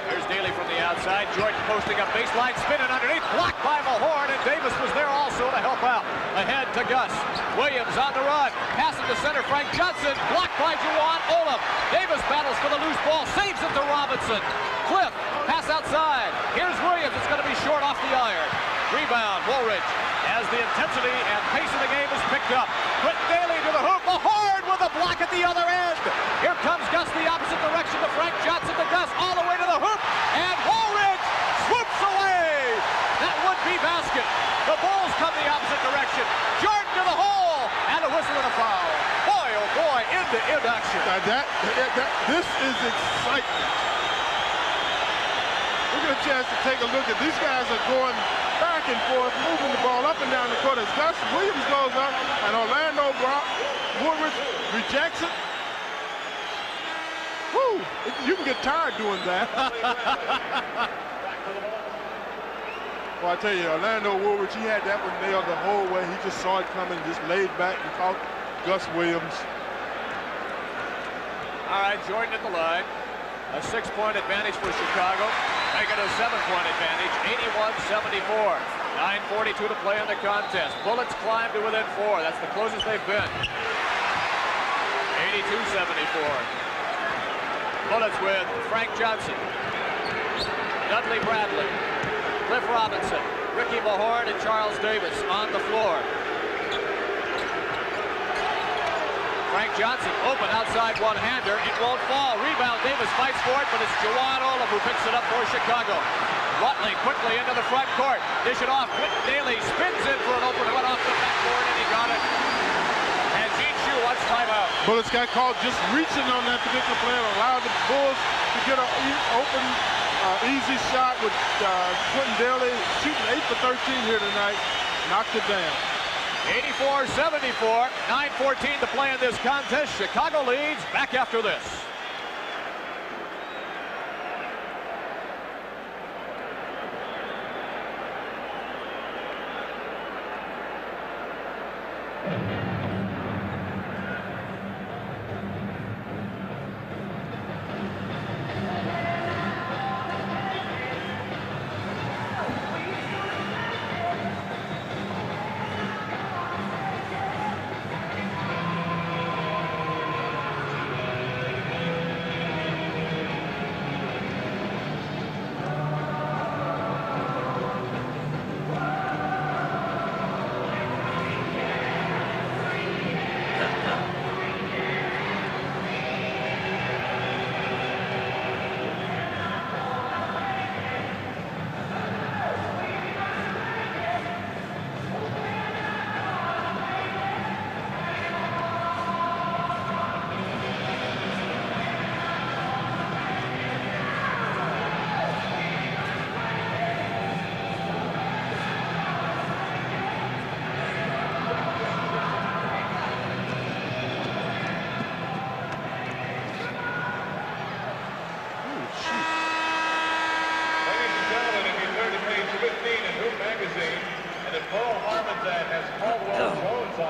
Here's Daly from the outside. Jordan posting up baseline, spinning underneath, blocked by Mahorn, and Davis was there also to help out. Ahead to Gus. Williams on the run. Passing to center, Frank Johnson, blocked by Juwan Olaf. Davis battles for the loose ball, saves it to Robinson. Cliff, pass outside. Here's Williams, it's going to be short off the iron. Rebound, Woolridge. As the intensity and pace of the game is picked up. Quentin Daly to the hoop. Mahorn with a block at the other end. Here comes Gus the opposite direction to Frank Johnson to Gus all the way to the hoop. And Woolridge swoops away. That would-be basket. The Bulls come the opposite direction. Jordan to the hole. And a whistle and a foul. Boy, oh boy, end-to-end action. This is excitement. We get a chance to take a look at these guys are going back and forth, moving the ball up and down the court as Gus Williams goes up and Orlando Woolridge rejects it. Whew, you can get tired doing that. Well, I tell you, Orlando Woolridge, he had that one nailed the whole way. He just saw it coming, just laid back and caught Gus Williams. All right, Jordan at the line. A 6-point advantage for Chicago. Make it a 7-point advantage, 81-74. 9:42 to play in the contest. Bullets climb to within 4. That's the closest they've been. 82-74. Bullets with Frank Johnson, Dudley Bradley, Cliff Robinson, Ricky Mahorn, and Charles Davis on the floor. Frank Johnson, open outside one-hander. It won't fall. Rebound. Davis fights for it, but it's Juwan Olaf who picks it up for Chicago. Watling quickly into the front court. Dish it off. Quentin Daly spins in for an open one off the backboard, and he got it. And Gene Shue wants timeout. Bullets got called just reaching on that particular play and allowed the Bulls to get an open, easy shot with Quentin Daly shooting 8 for 13 here tonight. Knocked it down. 84-74, 9:14 to play in this contest. Chicago leads. Back after this.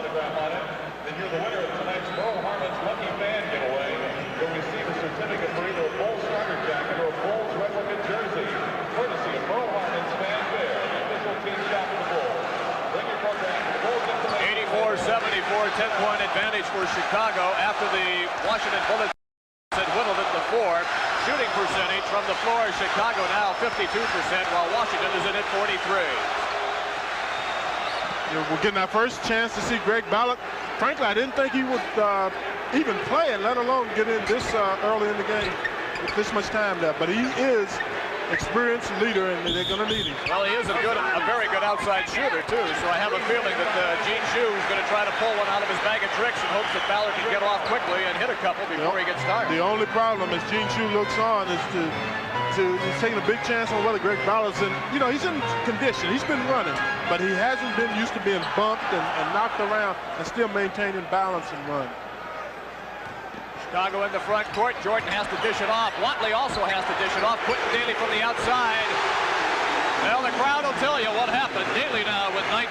autograph on it, then you're the winner of tonight's Merle Harmon's Lucky Fan giveaway. You'll receive a certificate for either a Bulls starter jacket or a Bulls replica jersey, courtesy of Merle Harmon's Fan Fair, the official team shop of the Bulls. Bring your program to the Bulls information. 84-74, 10-point advantage for Chicago after the Washington Bullets had whittled it to 4. Shooting percentage from the floor, Chicago now 52%, while Washington is in at 43. We're getting our first chance to see Greg Ballard. Frankly, I didn't think he would even play it, let alone get in this early in the game with this much time left. But he is experienced leader, and they're going to need him. Well, he is a very good outside shooter, too, so I have a feeling that Gene Shue is going to try to pull one out of his bag of tricks and hopes that Ballard can get off quickly and hit a couple before he gets tired. The only problem as Gene Shue looks on is he's taking a big chance on whether Greg Ballard's in, he's in condition. He's been running, but he hasn't been used to being bumped and knocked around and still maintaining balance and run. Chicago in the front court. Jordan has to dish it off. Watley also has to dish it off. Quentin Daly from the outside. Well, the crowd will tell you what happened. Daly now with 19.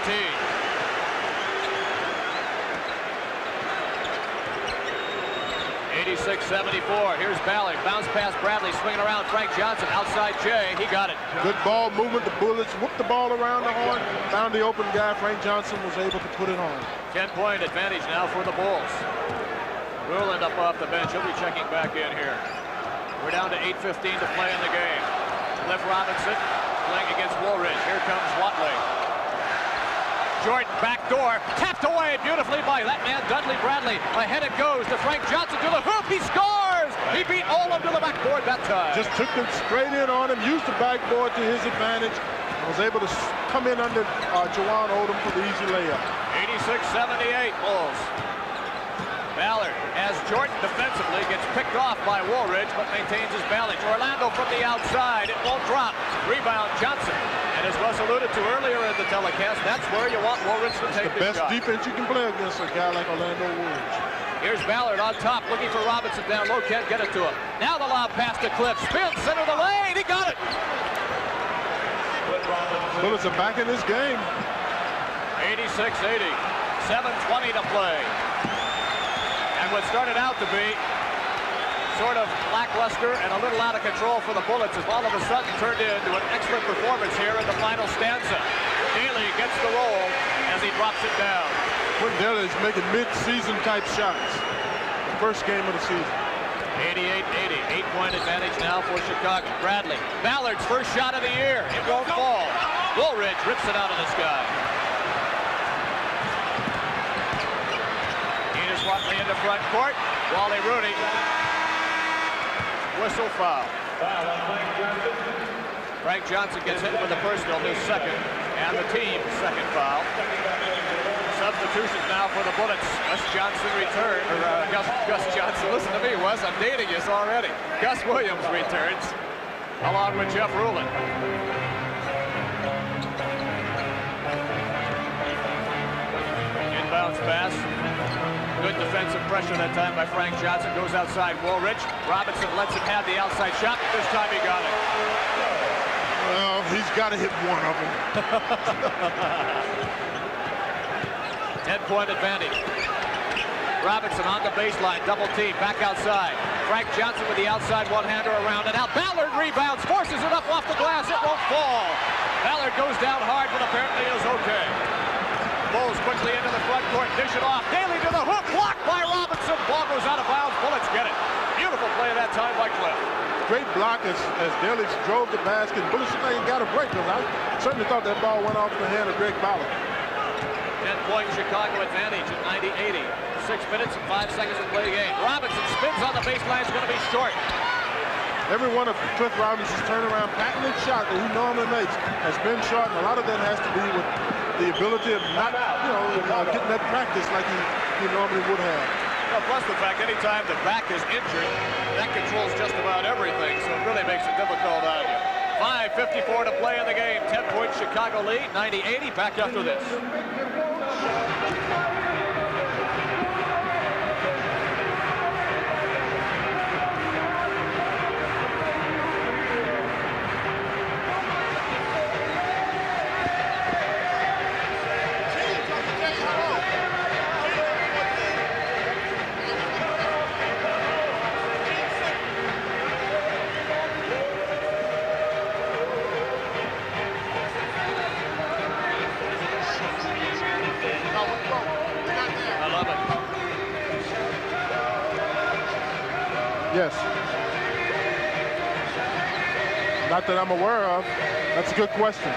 86-74. Here's Ballard. Bounce pass Bradley. Swinging around Frank Johnson. Outside Jay. He got it. Good ball movement. The Bullets whooped the ball around the horn. Found the open guy. Frank Johnson was able to put it on. 10-point advantage now for the Bulls. Ruland up off the bench. He'll be checking back in here. We're down to 8:15 to play in the game. Cliff Robinson playing against Woolridge. Here comes Watley. Jordan back door. Tapped away beautifully by that man, Dudley Bradley. Ahead it goes to Frank Johnson to the hoop. He scores! He beat Olam to the backboard that time. Just took them straight in on him. Used the backboard to his advantage. Was able to come in under Jawan Odom for the easy layup. 86-78 Bulls. Ballard, as Jordan defensively gets picked off by Woolridge, but maintains his balance. Orlando from the outside, it won't drop. Rebound Johnson. And as Russ alluded to earlier in the telecast, that's where you want Woolridge to take the shot. Best defense you can play against a guy like Orlando Woolridge. Here's Ballard on top, looking for Robinson down low, can't get it to him. Now the lob pass to Cliff, spins, center of the lane, he got it! Bullets are back in this game. 86-80, 7:20 to play. And what started out to be sort of lackluster and a little out of control for the Bullets has all of a sudden turned into an excellent performance here in the final stanza. Daly gets the roll as he drops it down. Quentin Daly is making mid-season type shots. The first game of the season. 88-80, 8-point advantage now for Chicago. Bradley, Ballard's first shot of the year. It won't fall. Woolridge rips it out of the sky. Watley in the front court. Wally Rooney. Whistle foul. Frank Johnson gets hit with a personal, his second, and the team's second foul. Substitutions now for the Bullets. Gus Johnson returns. Gus Johnson, listen to me, Wes, I'm dating you already. Gus Williams returns, along with Jeff Ruland. Inbounds pass. Good defensive pressure that time by Frank Johnson. Goes outside Woolridge. Robinson lets him have the outside shot. This time he got it. Well, he's got to hit one of them. 10-point advantage. Robinson on the baseline. Double team. Back outside. Frank Johnson with the outside one-hander around it. Now Ballard rebounds. Forces it up off the glass. It won't fall. Ballard goes down hard, but apparently is okay. Bulls quickly into the front court, dish it off. Daly to the hook, blocked by Robinson. Ball goes out of bounds. Bullets get it. Beautiful play that time by Cliff. Great block as Daly drove the basket. Bullets ain't got a break, because I certainly thought that ball went off the hand of Greg Ballard. 10-point Chicago advantage at 90-80. 6 minutes and 5 seconds to play the game. Robinson spins on the baseline. It's going to be short. Every one of Cliff Robinson's turnaround patented shot that he normally makes has been short, and a lot of that has to be with the ability of not, getting that practice like he normally would have. Well, plus the fact anytime the back is injured, that controls just about everything, so it really makes it difficult on you. 5:54 to play in the game. 10-point Chicago lead, 90-80. Back after this. Yes. Not that I'm aware of. That's a good question.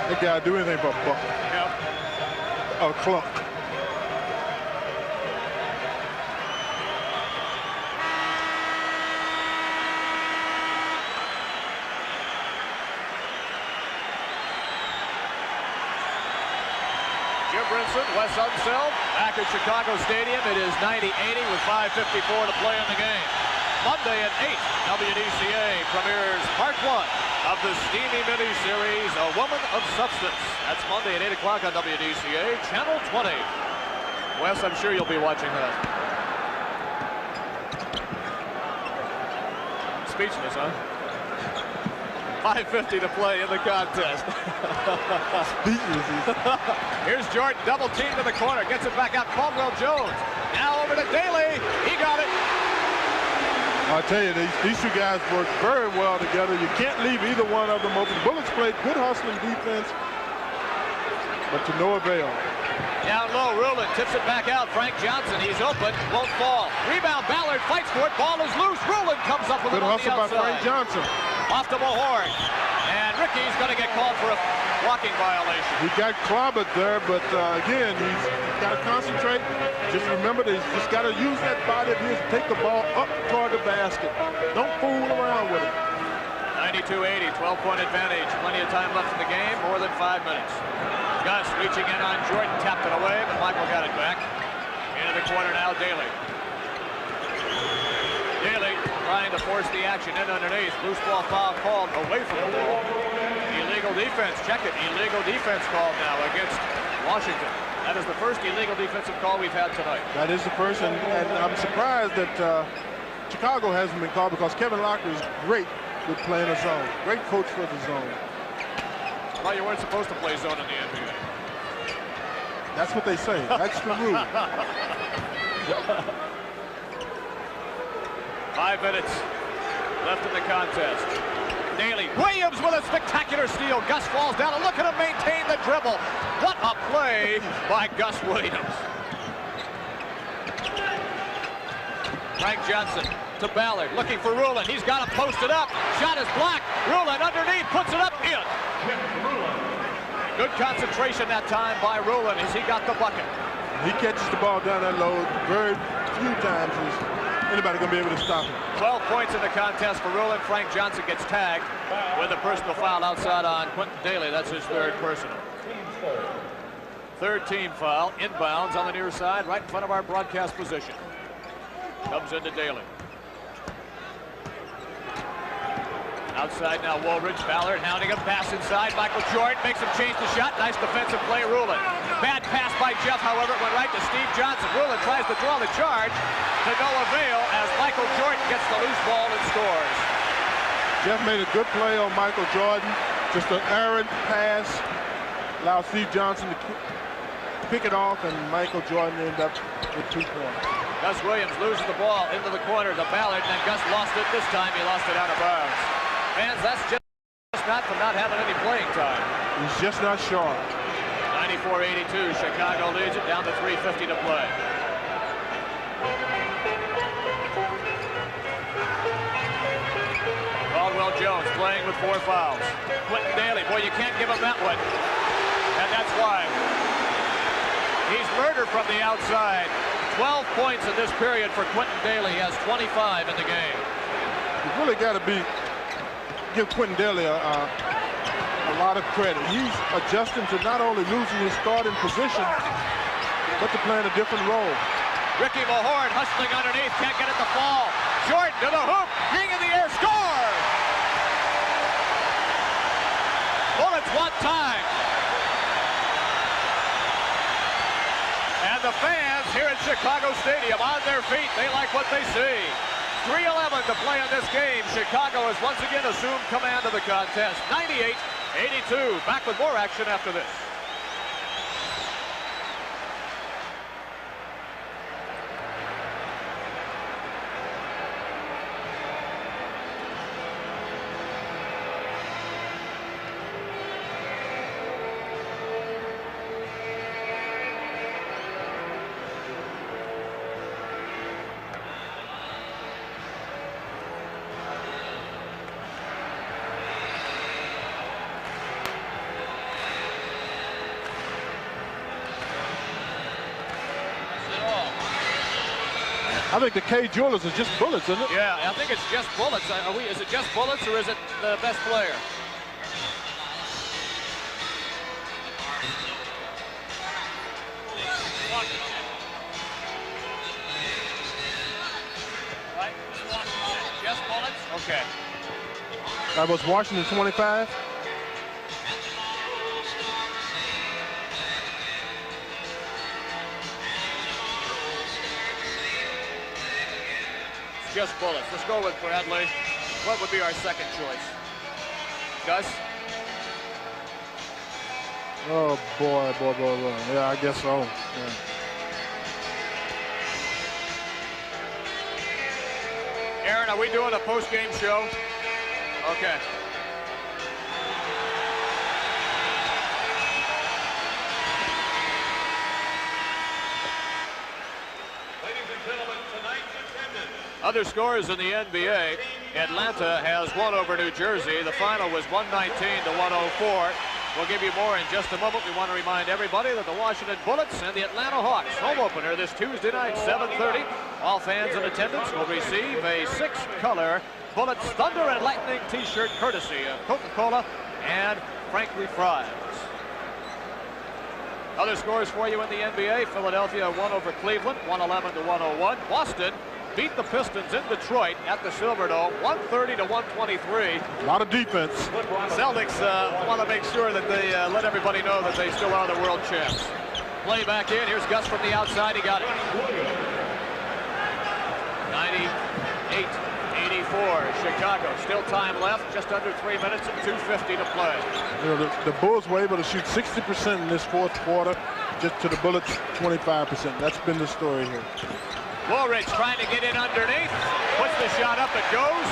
That guy do anything but buck. Yep. Or cluck. Jim Brinson, Wes Unseld, back at Chicago Stadium. It is 90-80 with 5:54 to play in the game. Monday at 8, WDCA premieres part 1 of the steamy mini-series, A Woman of Substance. That's Monday at 8 o'clock on WDCA, Channel 20. Wes, I'm sure you'll be watching that. Speechless, huh? 5:50 to play in the contest. Here's Jordan, double team to the corner, gets it back out. Caldwell Jones, now over to Daly. He got it. I'll tell you, these two guys work very well together. You can't leave either one of them open. The Bullets played good hustling defense, but to no avail. Down low, Rulin tips it back out. Frank Johnson, he's open, won't fall. Rebound, Ballard fights for it. Ball is loose. Rulin comes up with it Good on the hustle by outside. Frank Johnson. Off to Mahorn. And Ricky's going to get called for a blocking violation. He got clobbered there, but again, he's got to concentrate. Just remember that he's just got to use that body of his to take the ball up toward the basket. Don't fool around with it. 92-80, 12-point advantage. Plenty of time left in the game, more than 5 minutes. Gus reaching in on Jordan, tapped it away, but Michael got it back. Into the corner now, Daly. Daly trying to force the action in underneath. Loose ball foul called away from the ball. Illegal defense, check it. Illegal defense called now against Washington. That is the first illegal defensive call we've had tonight. That is the first, and I'm surprised that Chicago hasn't been called because Kevin Locker is great with playing a zone. Great coach for the zone. Well, you weren't supposed to play zone in the NBA. That's what they say. That's the rule. 5 minutes left in the contest. Daly, Williams with a spectacular steal. Gus falls down, and look at him maintain the dribble. What a play by Gus Williams. Frank Johnson to Ballard, looking for Rulin. He's got him posted up. Shot is blocked. Rulin underneath, puts it up, in. Good concentration that time by Rulin as he got the bucket. He catches the ball down that low very few times. Is anybody going to be able to stop him? 12 points in the contest for Rulin. Frank Johnson gets tagged with a personal foul outside on Quentin Daly. That's his third personal. Third team foul, inbounds on the near side, right in front of our broadcast position. Comes into Daly. Outside now, Woolridge. Ballard hounding him, pass inside. Michael Jordan makes him change the shot. Nice defensive play, Rulin. Bad pass by Jeff, however, it went right to Steve Johnson. Rulin tries to draw the charge to no avail as Michael Jordan gets the loose ball and scores. Jeff made a good play on Michael Jordan. Just an errant pass. Allowed Steve Johnson to pick it off, and Michael Jordan ended up with 2 points. Gus Williams loses the ball into the corner to Ballard, and then Gus lost it. This time he lost it out of bounds. Fans, that's just not from not having any playing time. He's just not sharp. 94-82, Chicago leads it down to 3:50 to play. Caldwell Jones playing with 4 fouls. Quentin Daly, boy, you can't give him that one. And that's why. He's murdered from the outside. 12 points in this period for Quentin Daly. He has 25 in the game. You've really got to give Quentin Daly a lot of credit. He's adjusting to not only losing his starting position, but to playing a different role. Ricky Mahorn hustling underneath, can't get it to fall. Jordan to the hoop, ring in the air, score! Bullets one time. the fans here at Chicago Stadium on their feet. They like what they see. 3:11 to play in this game. Chicago has once again assumed command of the contest. 98-82. Back with more action after this. I think the K Jewelers is just bullets, isn't it? Yeah, I think it's just bullets. Is it just bullets or is it the best player? Right? Just bullets? Okay. That was Washington 25. Just bullets. Let's go with Bradley. What would be our second choice? Gus? Oh, boy. Yeah, I guess so. Yeah. Aaron, are we doing a post-game show? Okay. Other scores in the NBA, Atlanta has won over New Jersey. The final was 119-104. We'll give you more in just a moment. We want to remind everybody that the Washington Bullets and the Atlanta Hawks home opener this Tuesday night, 7:30. All fans in attendance will receive a 6-color Bullets Thunder and Lightning t-shirt courtesy of Coca-Cola and Frankly Fries. Other scores for you in the NBA, Philadelphia won over Cleveland, 111-101. Boston beat the Pistons in Detroit at the Silverdome, 130-123. A lot of defense. Celtics want to make sure that they let everybody know that they still are the world champs. Play back in. Here's Gus from the outside. He got it. 98-84. Chicago. Still time left. Just under 3 minutes and 2:50 to play. You know, the Bulls were able to shoot 60% in this fourth quarter, just to the Bullets 25%. That's been the story here. Woolridge trying to get in underneath. Puts the shot up. It goes.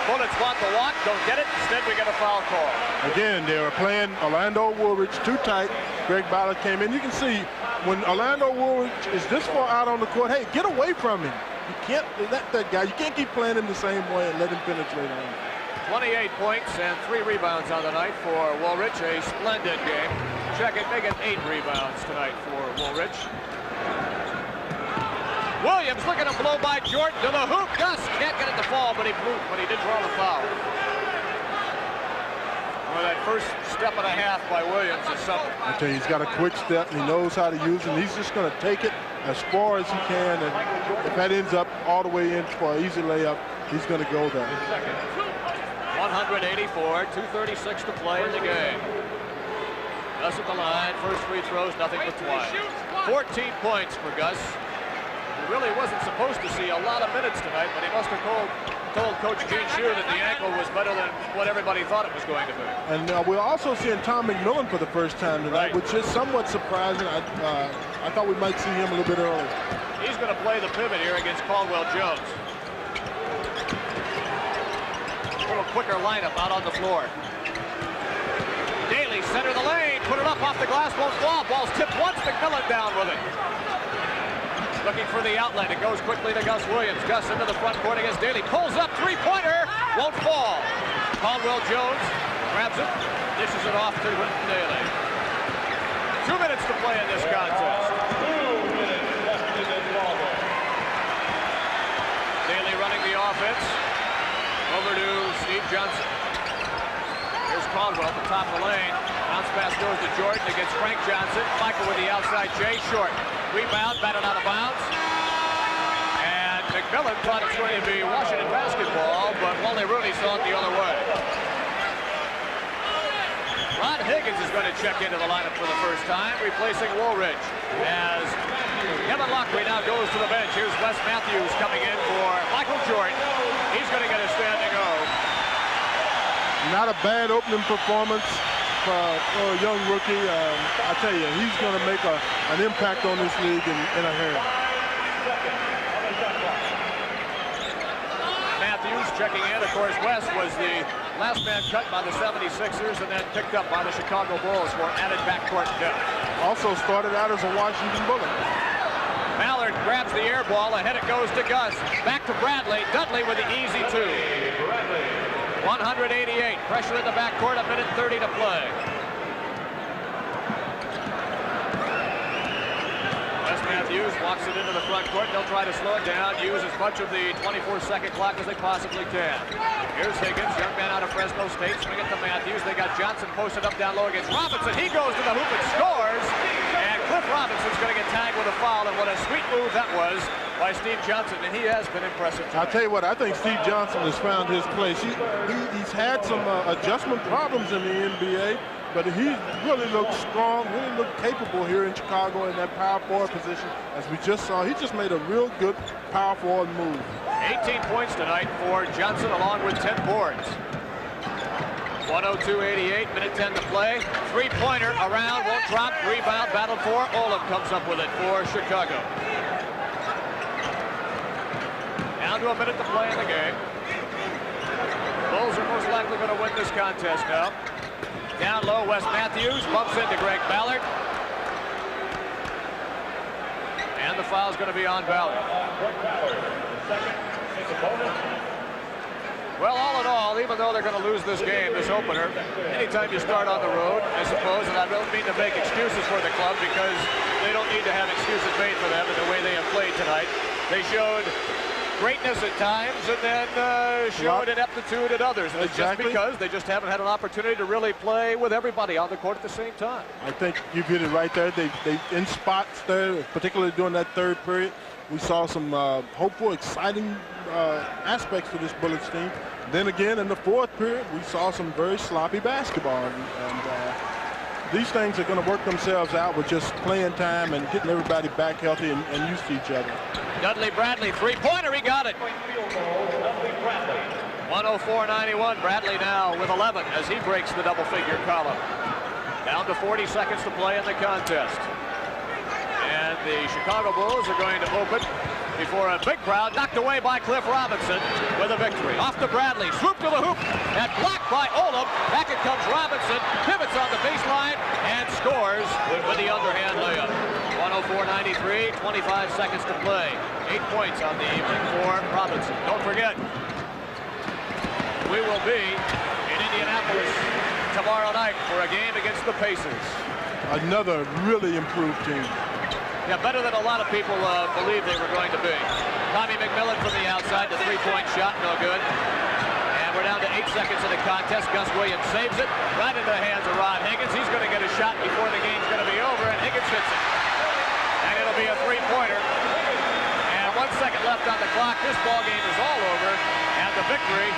Bullets want the walk. Don't get it. Instead, we get a foul call. Again, they were playing Orlando Woolridge too tight. Greg Ballard came in. You can see when Orlando Woolridge is this far out on the court, hey, get away from him. You can't let that guy. You can't keep playing him the same way and let him penetrate on him. 28 points and 3 rebounds on the night for Woolridge. A splendid game. Check it. Make it 8 rebounds tonight for Woolridge. Williams looking to blow by Jordan to the hoop. Gus can't get it to fall, but he did draw the foul. Well, that first step and a half by Williams is something. I tell you, he's got a quick step, and he knows how to use it. And he's just going to take it as far as he can, and if that ends up all the way in for an easy layup, he's going to go there. 184, 2:36 to play in the game. Gus at the line, first free throws, nothing but twice. 14 points for Gus. He really wasn't supposed to see a lot of minutes tonight, but he must have told Coach Gene Shue that the ankle was better than what everybody thought it was going to be. And we're also seeing Tom McMillan for the first time tonight, which is somewhat surprising. I thought we might see him a little bit earlier. He's going to play the pivot here against Caldwell Jones. A little quicker lineup out on the floor. Daly, center the lane, put it up off the glass, won't fall. Ball's tipped once, McMillan down with it. Looking for the outlet. It goes quickly to Gus Williams. Gus into the front court against Daly. Pulls up, three-pointer. Won't fall. Caldwell Jones grabs it. Dishes it off to Daly. 2 minutes to play in this contest. 2 minutes left in this ballgame. Daly running the offense. Over to Steve Johnson. Here's Caldwell at the top of the lane. Bounce pass goes to Jordan against Frank Johnson. Michael with the outside J short. Rebound, batted out of bounds. And McMillan thought it was going to be Washington basketball, but Wally Rooney saw it the other way. Ron Higgins Higgins is going to check into the lineup for the first time, replacing Woolridge. As Kevin Lockery now goes to the bench. Here's Wes Matthews coming in for Michael Jordan. He's going to get a standing O. Not a bad opening performance for a young rookie. I tell you, he's going to make an impact on this league in a hurry. Matthews checking in. Of course, Wes was the last man cut by the 76ers and then picked up by the Chicago Bulls for added backcourt depth. Also started out as a Washington Bullet. Mallard grabs the air ball. Ahead it goes to Gus. Back to Bradley. Dudley with the easy two. 188. Pressure in the backcourt. 1:30 to play. Wes Matthews walks it into the front court. They'll try to slow it down. Use as much of the 24-second clock as they possibly can. Here's Higgins, young man out of Fresno State. Swing it to Matthews. They got Johnson posted up down low against Robinson. He goes to the hoop and scores. And Cliff Robinson's going to get tagged with a foul. And what a sweet move that was by Steve Johnson. And he has been impressive tonight. I'll tell you what, I think Steve Johnson has found his place. He's had some adjustment problems in the NBA, but he really looks strong, really looked capable here in Chicago in that power forward position. As we just saw, he just made a real good power forward move. 18 points tonight for Johnson along with 10 boards. 102-88, minute 10 to play. Three-pointer around, won't drop, rebound, battled for. Olam comes up with it for Chicago. Down to a minute to play in the game. Bulls are most likely going to win this contest now. Down low, Wes Matthews bumps into Greg Ballard. And the foul's going to be on Ballard. Well, all in all, even though they're going to lose this game, this opener, anytime you start on the road, I suppose, and I don't mean to make excuses for the club because they don't need to have excuses made for them in the way they have played tonight. They showed greatness at times and then showed ineptitude at others. And it's just because they just haven't had an opportunity to really play with everybody on the court at the same time. I think you've hit it right there. They in spots there, particularly during that third period, we saw some hopeful, exciting aspects to this Bullets team. Then again, in the fourth period, we saw some very sloppy basketball. And these things are going to work themselves out with just playing time and getting everybody back healthy and used to each other. Dudley Bradley, three-pointer, he got it. 104-91, Bradley now with 11 as he breaks the double-figure column. Down to 40 seconds to play in the contest. And the Chicago Bulls are going to open before a big crowd, knocked away by Cliff Robinson with a victory. Off to Bradley, swoop to the hoop, and blocked by Olam. Back it comes Robinson, pivots on the baseline, and scores with the underhand layup. 104-93, 25 seconds to play. 8 points on the evening for Robinson. Don't forget, we will be in Indianapolis tomorrow night for a game against the Pacers. Another really improved team. Yeah, better than a lot of people believed they were going to be. Tommy McMillan from the outside, the three-point shot, no good. And we're down to 8 seconds in the contest. Gus Williams saves it right into the hands of Ron Higgins. He's going to get a shot before the game's going to be over, and Higgins hits it. And it'll be a three-pointer. And 1 second left on the clock. This ball game is all over, and the victory